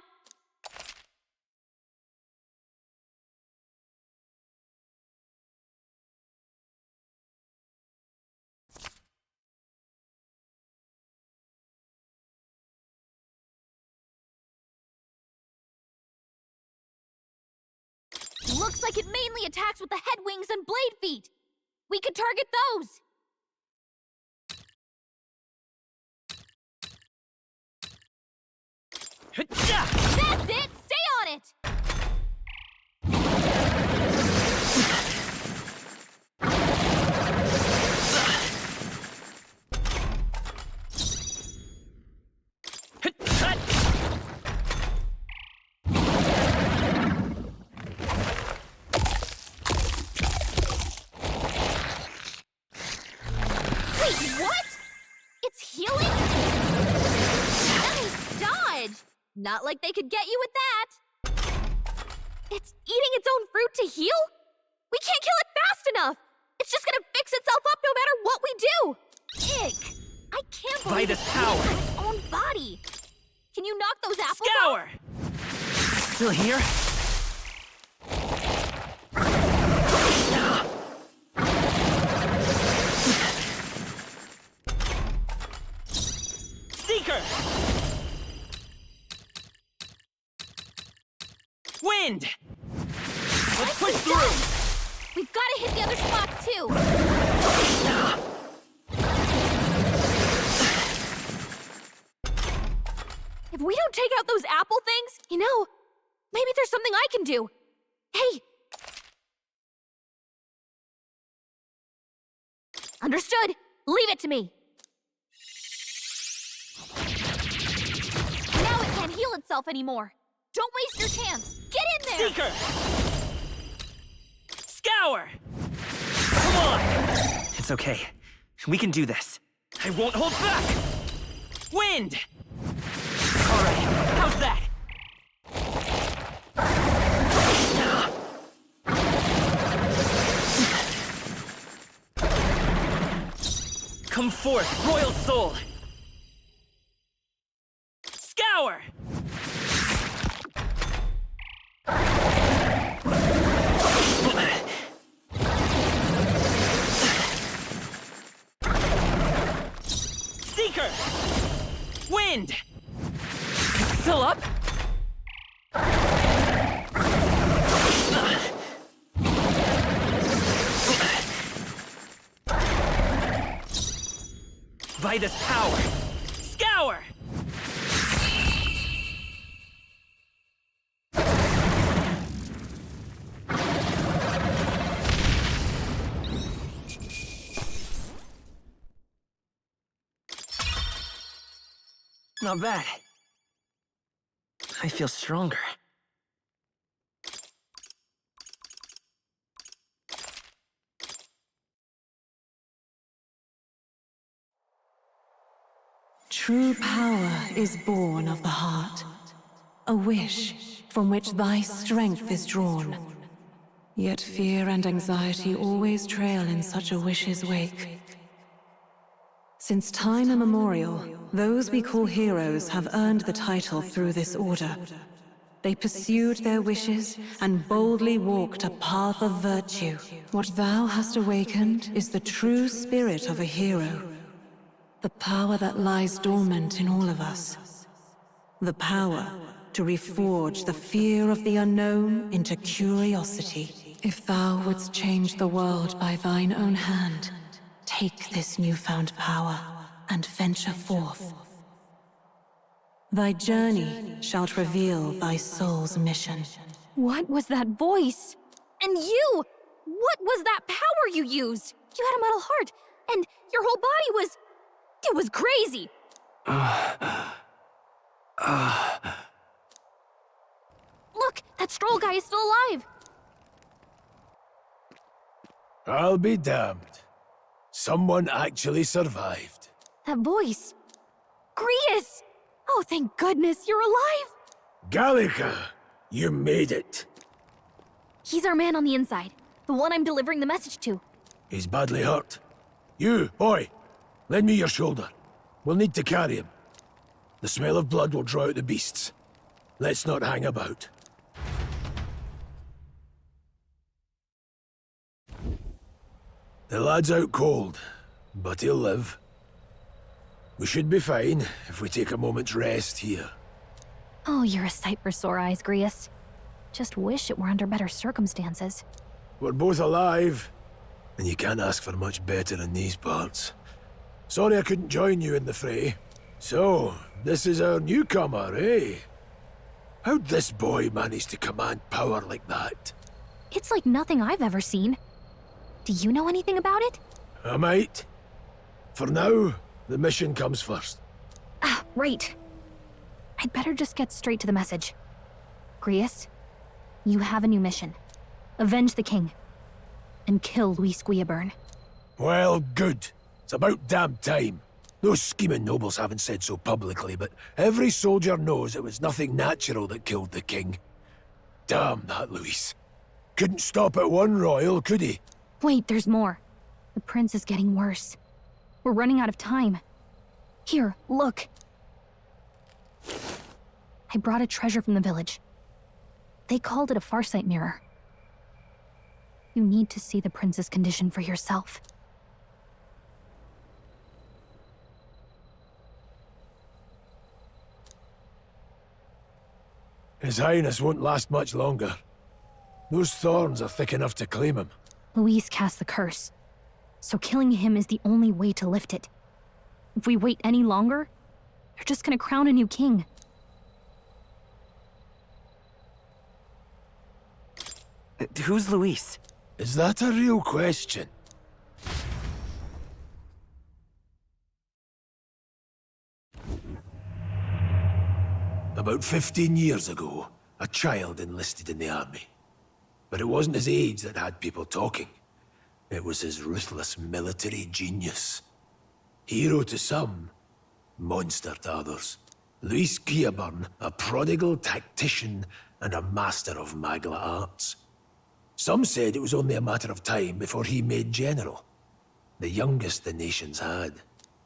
Looks like it mainly attacks with the head wings and blade feet! We could target those! That's it! Stay on it! Wait, what? It's healing? Nice dodge! Not like they could get you with that! It's eating its own fruit to heal? We can't kill it fast enough! It's just gonna fix itself up no matter what we do! Ick! I can't believe Vitus it's power! on its own body! Can you knock those apples Scour! off? Still here? Seeker! Wind! Let's push through! We've gotta hit the other spots too! If we don't take out those apple things, you know, maybe there's something I can do. Hey! Understood. Leave it to me. Now it can't heal itself anymore. Don't waste your chance. Get in there! Seeker! Scour! Come on! It's okay. We can do this. I won't hold back! Wind! Alright, how's that? Come forth, royal soul! Scour! Seeker! Wind! Still up? Vitus power! Scour! Not bad. I feel stronger. True power is born of the heart, a wish from which thy strength is drawn. Yet fear and anxiety always trail in such a wish's wake. Since time immemorial, those we call heroes have earned the title through this order. They pursued their wishes and boldly walked a path of virtue. What thou hast awakened is the true spirit of a hero. The power that lies dormant in all of us. The power to reforge the fear of the unknown into curiosity. If thou wouldst change the world by thine own hand, take this newfound power and venture forth. Thy journey shalt reveal thy soul's mission. What was that voice? And you! What was that power you used? You had a metal heart, and your whole body was... It was crazy! Look, that Stroll guy is still alive! I'll be damned. Someone actually survived. That voice... Grius! Oh, thank goodness, you're alive! Gallica, you made it. He's our man on the inside, the one I'm delivering the message to. He's badly hurt. You, boy, lend me your shoulder. We'll need to carry him. The smell of blood will draw out the beasts. Let's not hang about. The lad's out cold, but he'll live. We should be fine if we take a moment's rest here. Oh, you're a sight for sore eyes, Grius. Just wish it were under better circumstances. We're both alive, and you can't ask for much better in these parts. Sorry I couldn't join you in the fray. So, this is our newcomer, eh? How'd this boy manage to command power like that? It's like nothing I've ever seen. Do you know anything about it? I might. For now, the mission comes first. Ah, right. I'd better just get straight to the message. Grius, you have a new mission. Avenge the king. And kill Luis Guillaburn. Well, good. It's about damn time. Those scheming nobles haven't said so publicly, but every soldier knows it was nothing natural that killed the king. Damn that Luis. Couldn't stop at one royal, could he? Wait, there's more. The prince is getting worse. We're running out of time. Here, look. I brought a treasure from the village. They called it a farsight mirror. You need to see the prince's condition for yourself. His Highness won't last much longer. Those thorns are thick enough to claim him. Luis cast the curse, so killing him is the only way to lift it. If we wait any longer, they're just gonna crown a new king. Who's Luis? Is that a real question? About 15 years ago, a child enlisted in the army. But it wasn't his age that had people talking. It was his ruthless military genius. Hero to some, monster to others. Luis Guillaburn, a prodigal tactician and a master of magla arts. Some said it was only a matter of time before he made general. The youngest the nations had.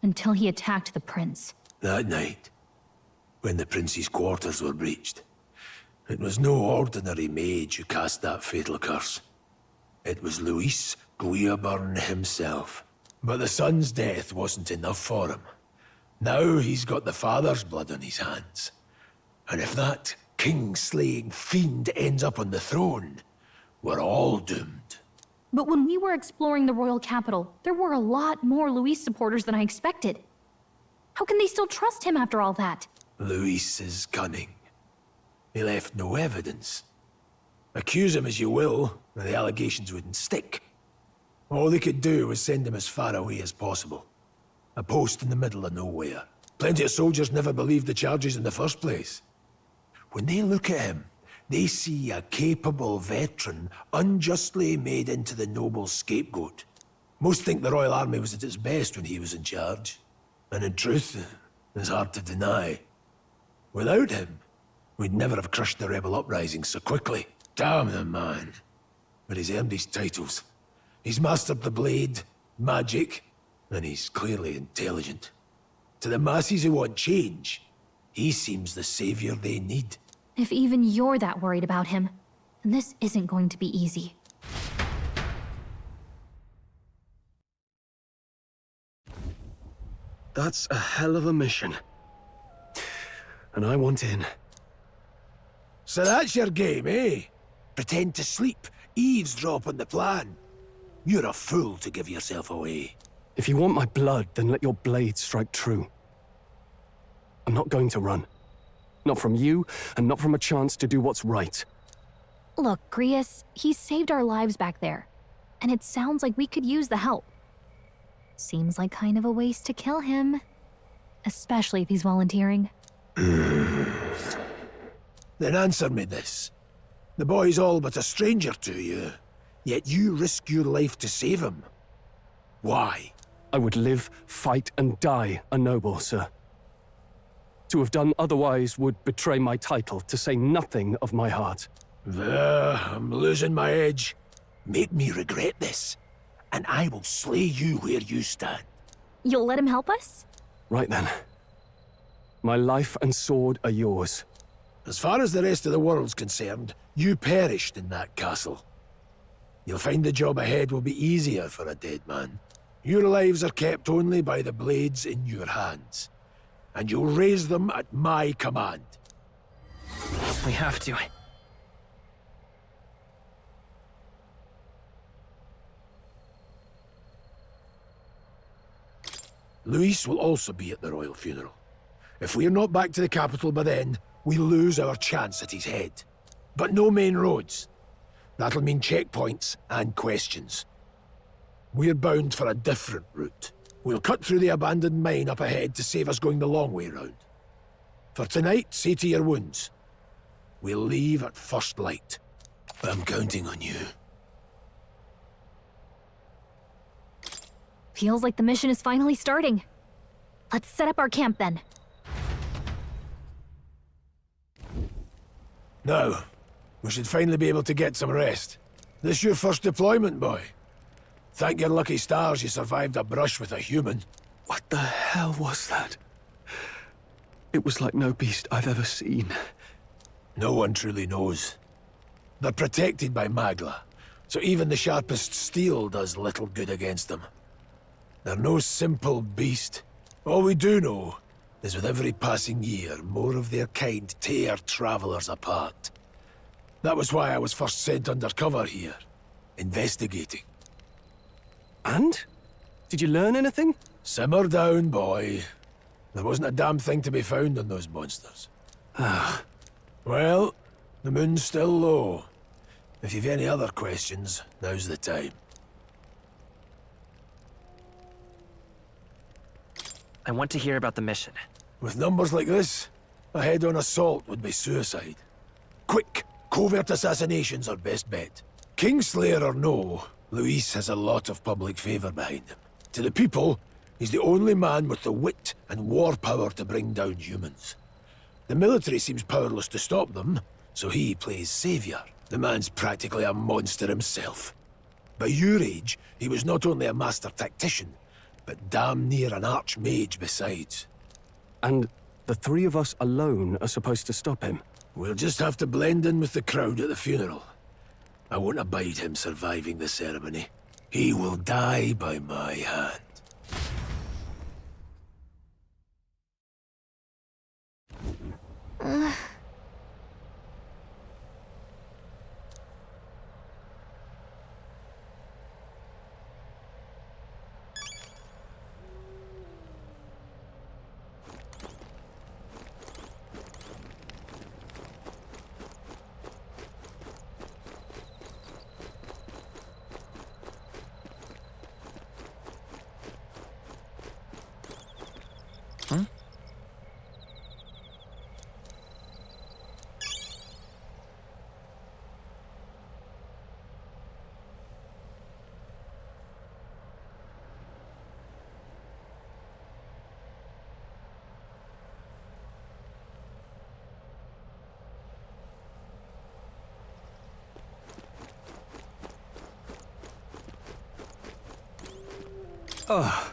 Until he attacked the prince. That night, when the prince's quarters were breached, it was no ordinary mage who cast that fatal curse. It was Luis Guillaburn himself. But the son's death wasn't enough for him. Now he's got the father's blood on his hands. And if that king-slaying fiend ends up on the throne, we're all doomed. But when we were exploring the royal capital, there were a lot more Luis supporters than I expected. How can they still trust him after all that? Luis is cunning. He left no evidence. Accuse him as you will, the allegations wouldn't stick. All they could do was send him as far away as possible. A post in the middle of nowhere. Plenty of soldiers never believed the charges in the first place. When they look at him, they see a capable veteran unjustly made into the noble scapegoat. Most think the Royal Army was at its best when he was in charge. And in truth, it's hard to deny. Without him, we'd never have crushed the rebel uprising so quickly. Damn the man. But he's earned his titles. He's mastered the blade, magic, and he's clearly intelligent. To the masses who want change, he seems the savior they need. If even you're that worried about him, then this isn't going to be easy. That's a hell of a mission. And I want in. So that's your game, eh? Pretend to sleep, eavesdrop on the plan. You're a fool to give yourself away. If you want my blood, then let your blade strike true. I'm not going to run. Not from you, and not from a chance to do what's right. Look, Grius, he saved our lives back there. And it sounds like we could use the help. Seems like kind of a waste to kill him. Especially if he's volunteering. Then answer me this. The boy's all but a stranger to you, yet you risk your life to save him. Why? I would live, fight, and die a noble, sir. To have done otherwise would betray my title, to say nothing of my heart. I'm losing my edge. Make me regret this, and I will slay you where you stand. You'll let him help us? Right then. My life and sword are yours. As far as the rest of the world's concerned, you perished in that castle. You'll find the job ahead will be easier for a dead man. Your lives are kept only by the blades in your hands, and you'll raise them at my command. We have to. Luis will also be at the royal funeral. If we're not back to the capital by then, we lose our chance at his head. But no main roads. That'll mean checkpoints and questions. We're bound for a different route. We'll cut through the abandoned mine up ahead to save us going the long way round. For tonight, see to your wounds. We'll leave at first light. I'm counting on you. Feels like the mission is finally starting. Let's set up our camp then. Now, we should finally be able to get some rest. This your first deployment, boy? Thank your lucky stars you survived a brush with a human. What the hell was that? It was like no beast I've ever seen. No one truly knows. They're protected by Magla, so even the sharpest steel does little good against them. They're no simple beast. All we do know is with every passing year, more of their kind tear travelers apart. That was why I was first sent undercover here, investigating. And? Did you learn anything? Simmer down, boy. There wasn't a damn thing to be found on those monsters. Ah. Well, the moon's still low. If you've any other questions, now's the time. I want to hear about the mission. With numbers like this, a head-on assault would be suicide. Quick, covert assassinations are best bet. Kingslayer or no, Luis has a lot of public favor behind him. To the people, he's the only man with the wit and war power to bring down humans. The military seems powerless to stop them, so he plays savior. The man's practically a monster himself. By your age, he was not only a master tactician, but damn near an archmage besides. And the three of us alone are supposed to stop him? We'll just have to blend in with the crowd at the funeral. I won't abide him surviving the ceremony. He will die by my hand. Ugh.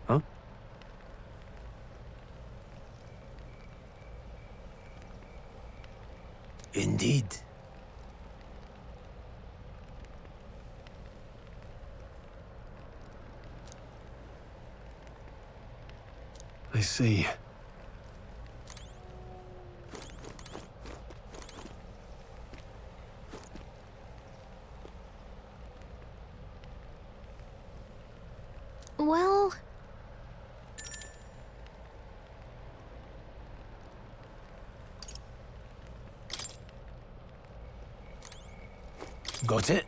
Huh? Indeed. I see. Well... Got it?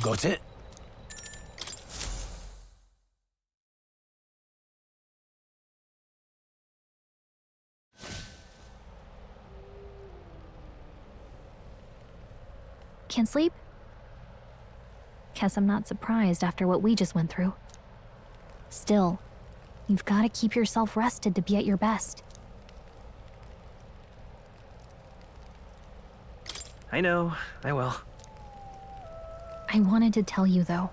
Got it? Can't sleep? Guess I'm not surprised after what we just went through. Still, you've got to keep yourself rested to be at your best. I know, I will. I wanted to tell you, though.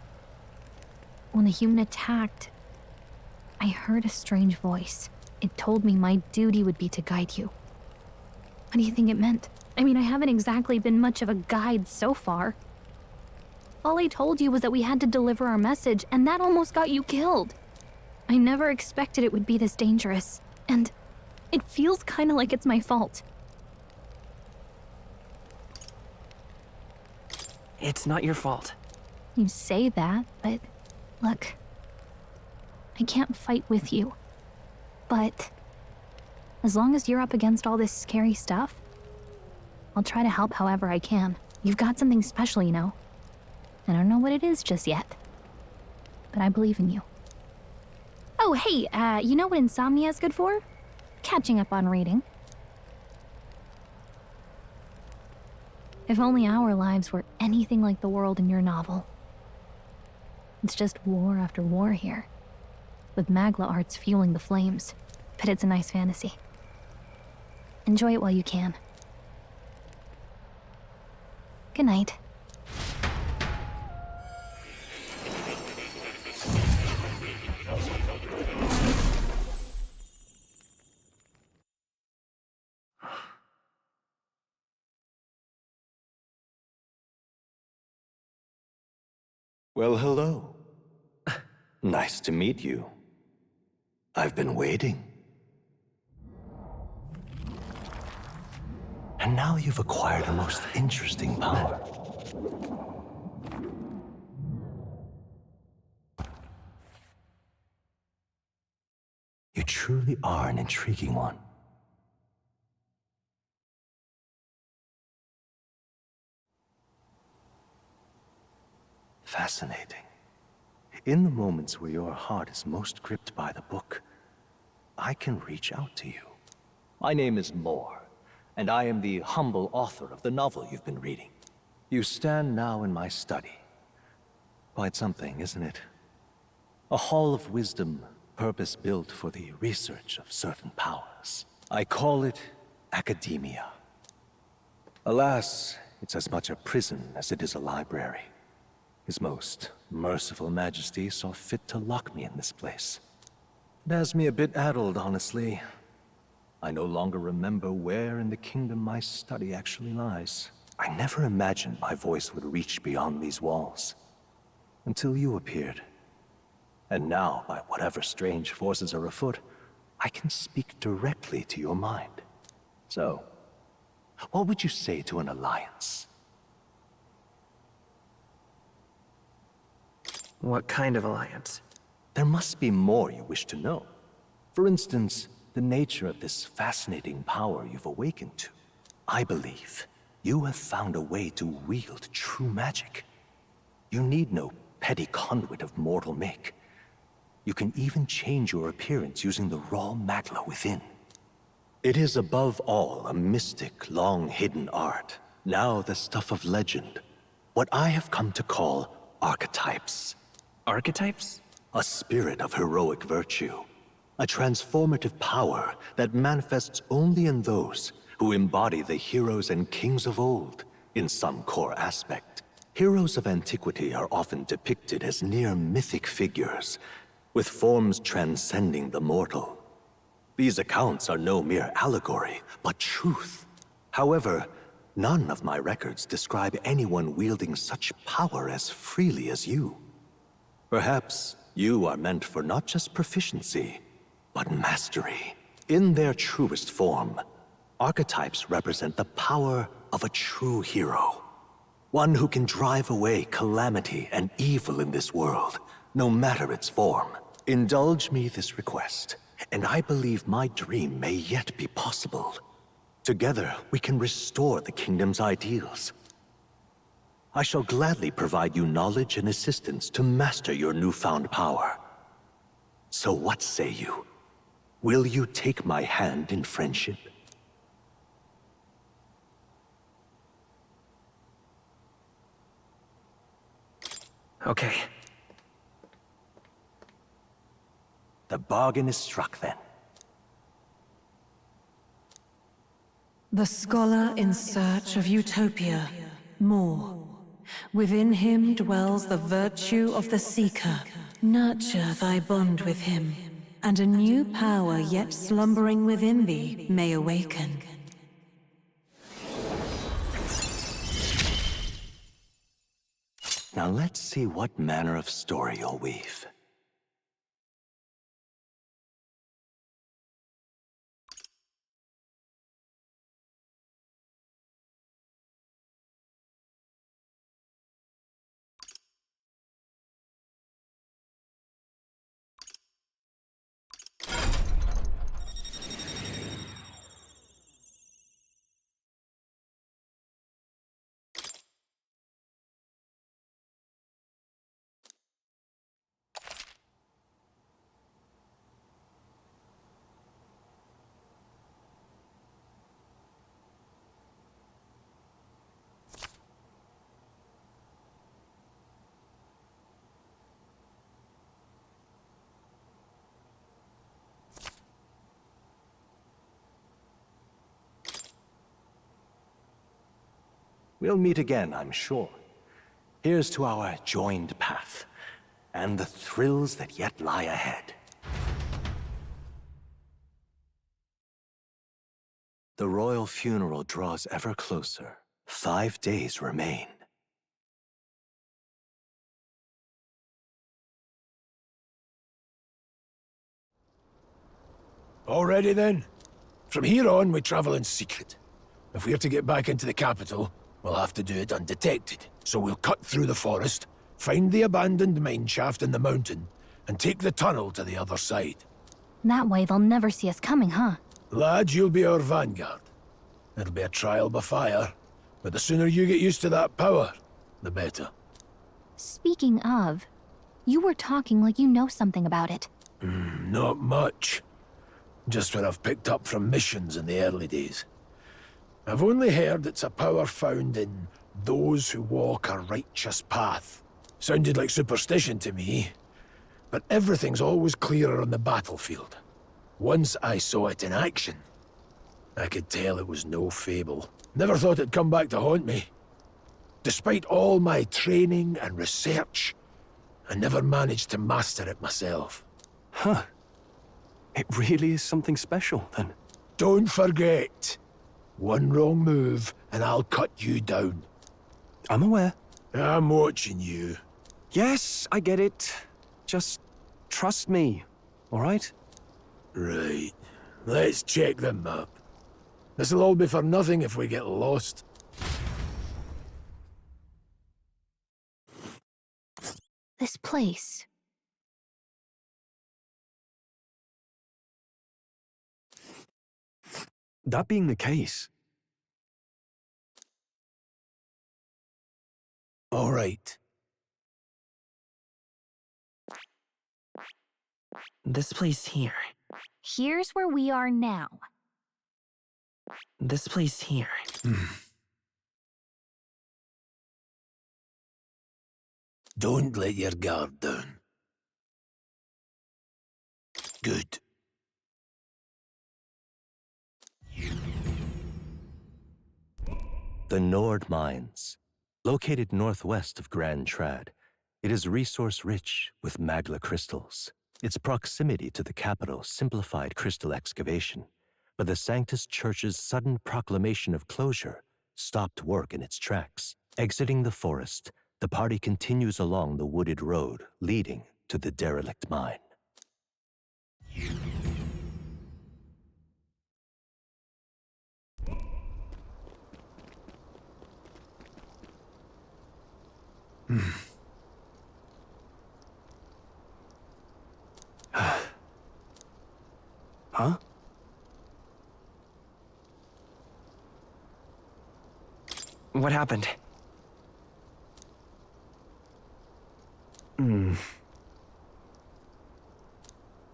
When the human attacked, I heard a strange voice. It told me my duty would be to guide you. What do you think it meant? I mean, I haven't exactly been much of a guide so far. All I told you was that we had to deliver our message, and that almost got you killed. I never expected it would be this dangerous, and it feels kind of like it's my fault. It's not your fault. You say that, but look, I can't fight with you. But as long as you're up against all this scary stuff, I'll try to help however I can. You've got something special, you know. I don't know what it is just yet, but I believe in you. Oh, hey, you know what insomnia is good for? Catching up on reading. If only our lives were anything like the world in your novel. It's just war after war here, with Magla arts fueling the flames, but it's a nice fantasy. Enjoy it while you can. Good night. Well, hello. Nice to meet you. I've been waiting. And now you've acquired a most interesting power. You truly are an intriguing one. Fascinating. In the moments where your heart is most gripped by the book, I can reach out to you. My name is Moore, and I am the humble author of the novel you've been reading. You stand now in my study. Quite something, isn't it? A hall of wisdom, purpose-built for the research of certain powers. I call it academia. Alas, it's as much a prison as it is a library. His most merciful majesty saw fit to lock me in this place. It has me a bit addled, honestly. I no longer remember where in the kingdom my study actually lies. I never imagined my voice would reach beyond these walls. Until you appeared. And now, by whatever strange forces are afoot, I can speak directly to your mind. So, What would you say to an alliance? What kind of alliance? There must be more you wish to know. For instance, the nature of this fascinating power you've awakened to. I believe you have found a way to wield true magic. You need no petty conduit of mortal make. You can even change your appearance using the raw magla within. It is above all a mystic, long-hidden art, now the stuff of legend. What I have come to call archetypes. Archetypes? A spirit of heroic virtue. A transformative power that manifests only in those who embody the heroes and kings of old in some core aspect. Heroes of antiquity are often depicted as near mythic figures, with forms transcending the mortal. These accounts are no mere allegory, but truth. However, none of my records describe anyone wielding such power as freely as you. Perhaps you are meant for not just proficiency, but mastery. In their truest form, archetypes represent the power of a true hero. One who can drive away calamity and evil in this world, no matter its form. Indulge me this request, and I believe my dream may yet be possible. Together, we can restore the kingdom's ideals. I shall gladly provide you knowledge and assistance to master your newfound power. So what say you? Will you take my hand in friendship? Okay. The bargain is struck then. The scholar in search of utopia. More. Within him dwells the virtue of the seeker. Nurture thy bond with him, and a new power yet slumbering within thee may awaken. Now let's see what manner of story you'll weave. We'll meet again, I'm sure. Here's to our joined path, and the thrills that yet lie ahead. The royal funeral draws ever closer. 5 days remain. Already then? From here on, we travel in secret. If we're to get back into the capital, we'll have to do it undetected. So we'll cut through the forest, find the abandoned mine shaft in the mountain, and take the tunnel to the other side. That way they'll never see us coming, huh? Lad, you'll be our vanguard. It'll be a trial by fire, but the sooner you get used to that power, the better. Speaking of, you were talking like you know something about it. Not much. Just what I've picked up from missions in the early days. I've only heard it's a power found in those who walk a righteous path. Sounded like superstition to me, but everything's always clearer on the battlefield. Once I saw it in action, I could tell it was no fable. Never thought it'd come back to haunt me. Despite all my training and research, I never managed to master it myself. Huh. It really is something special, then. Don't forget. One wrong move, and I'll cut you down. I'm aware. I'm watching you. Yes, I get it. Just trust me, all right? Right. Let's check the map. This'll all be for nothing if we get lost. This place. That being the case, all right. This place here. Here's where we are now. This place here. Don't let your guard down. Good. The Nord Mines. Located northwest of Grand Trad, it is resource-rich with magla crystals. Its proximity to the capital simplified crystal excavation, but the Sanctus Church's sudden proclamation of closure stopped work in its tracks. Exiting the forest, the party continues along the wooded road leading to the derelict mine. huh? What happened?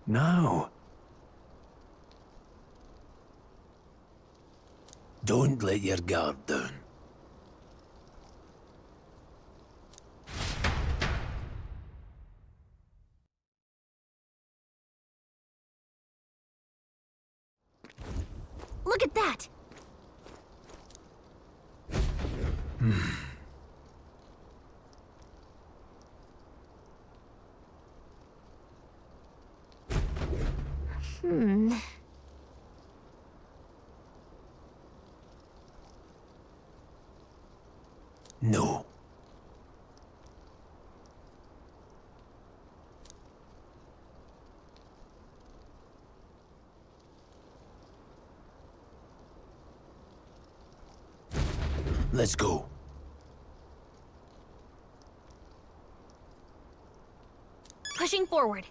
No. Don't let your guard down. Look at that! No. Let's go. Pushing forward.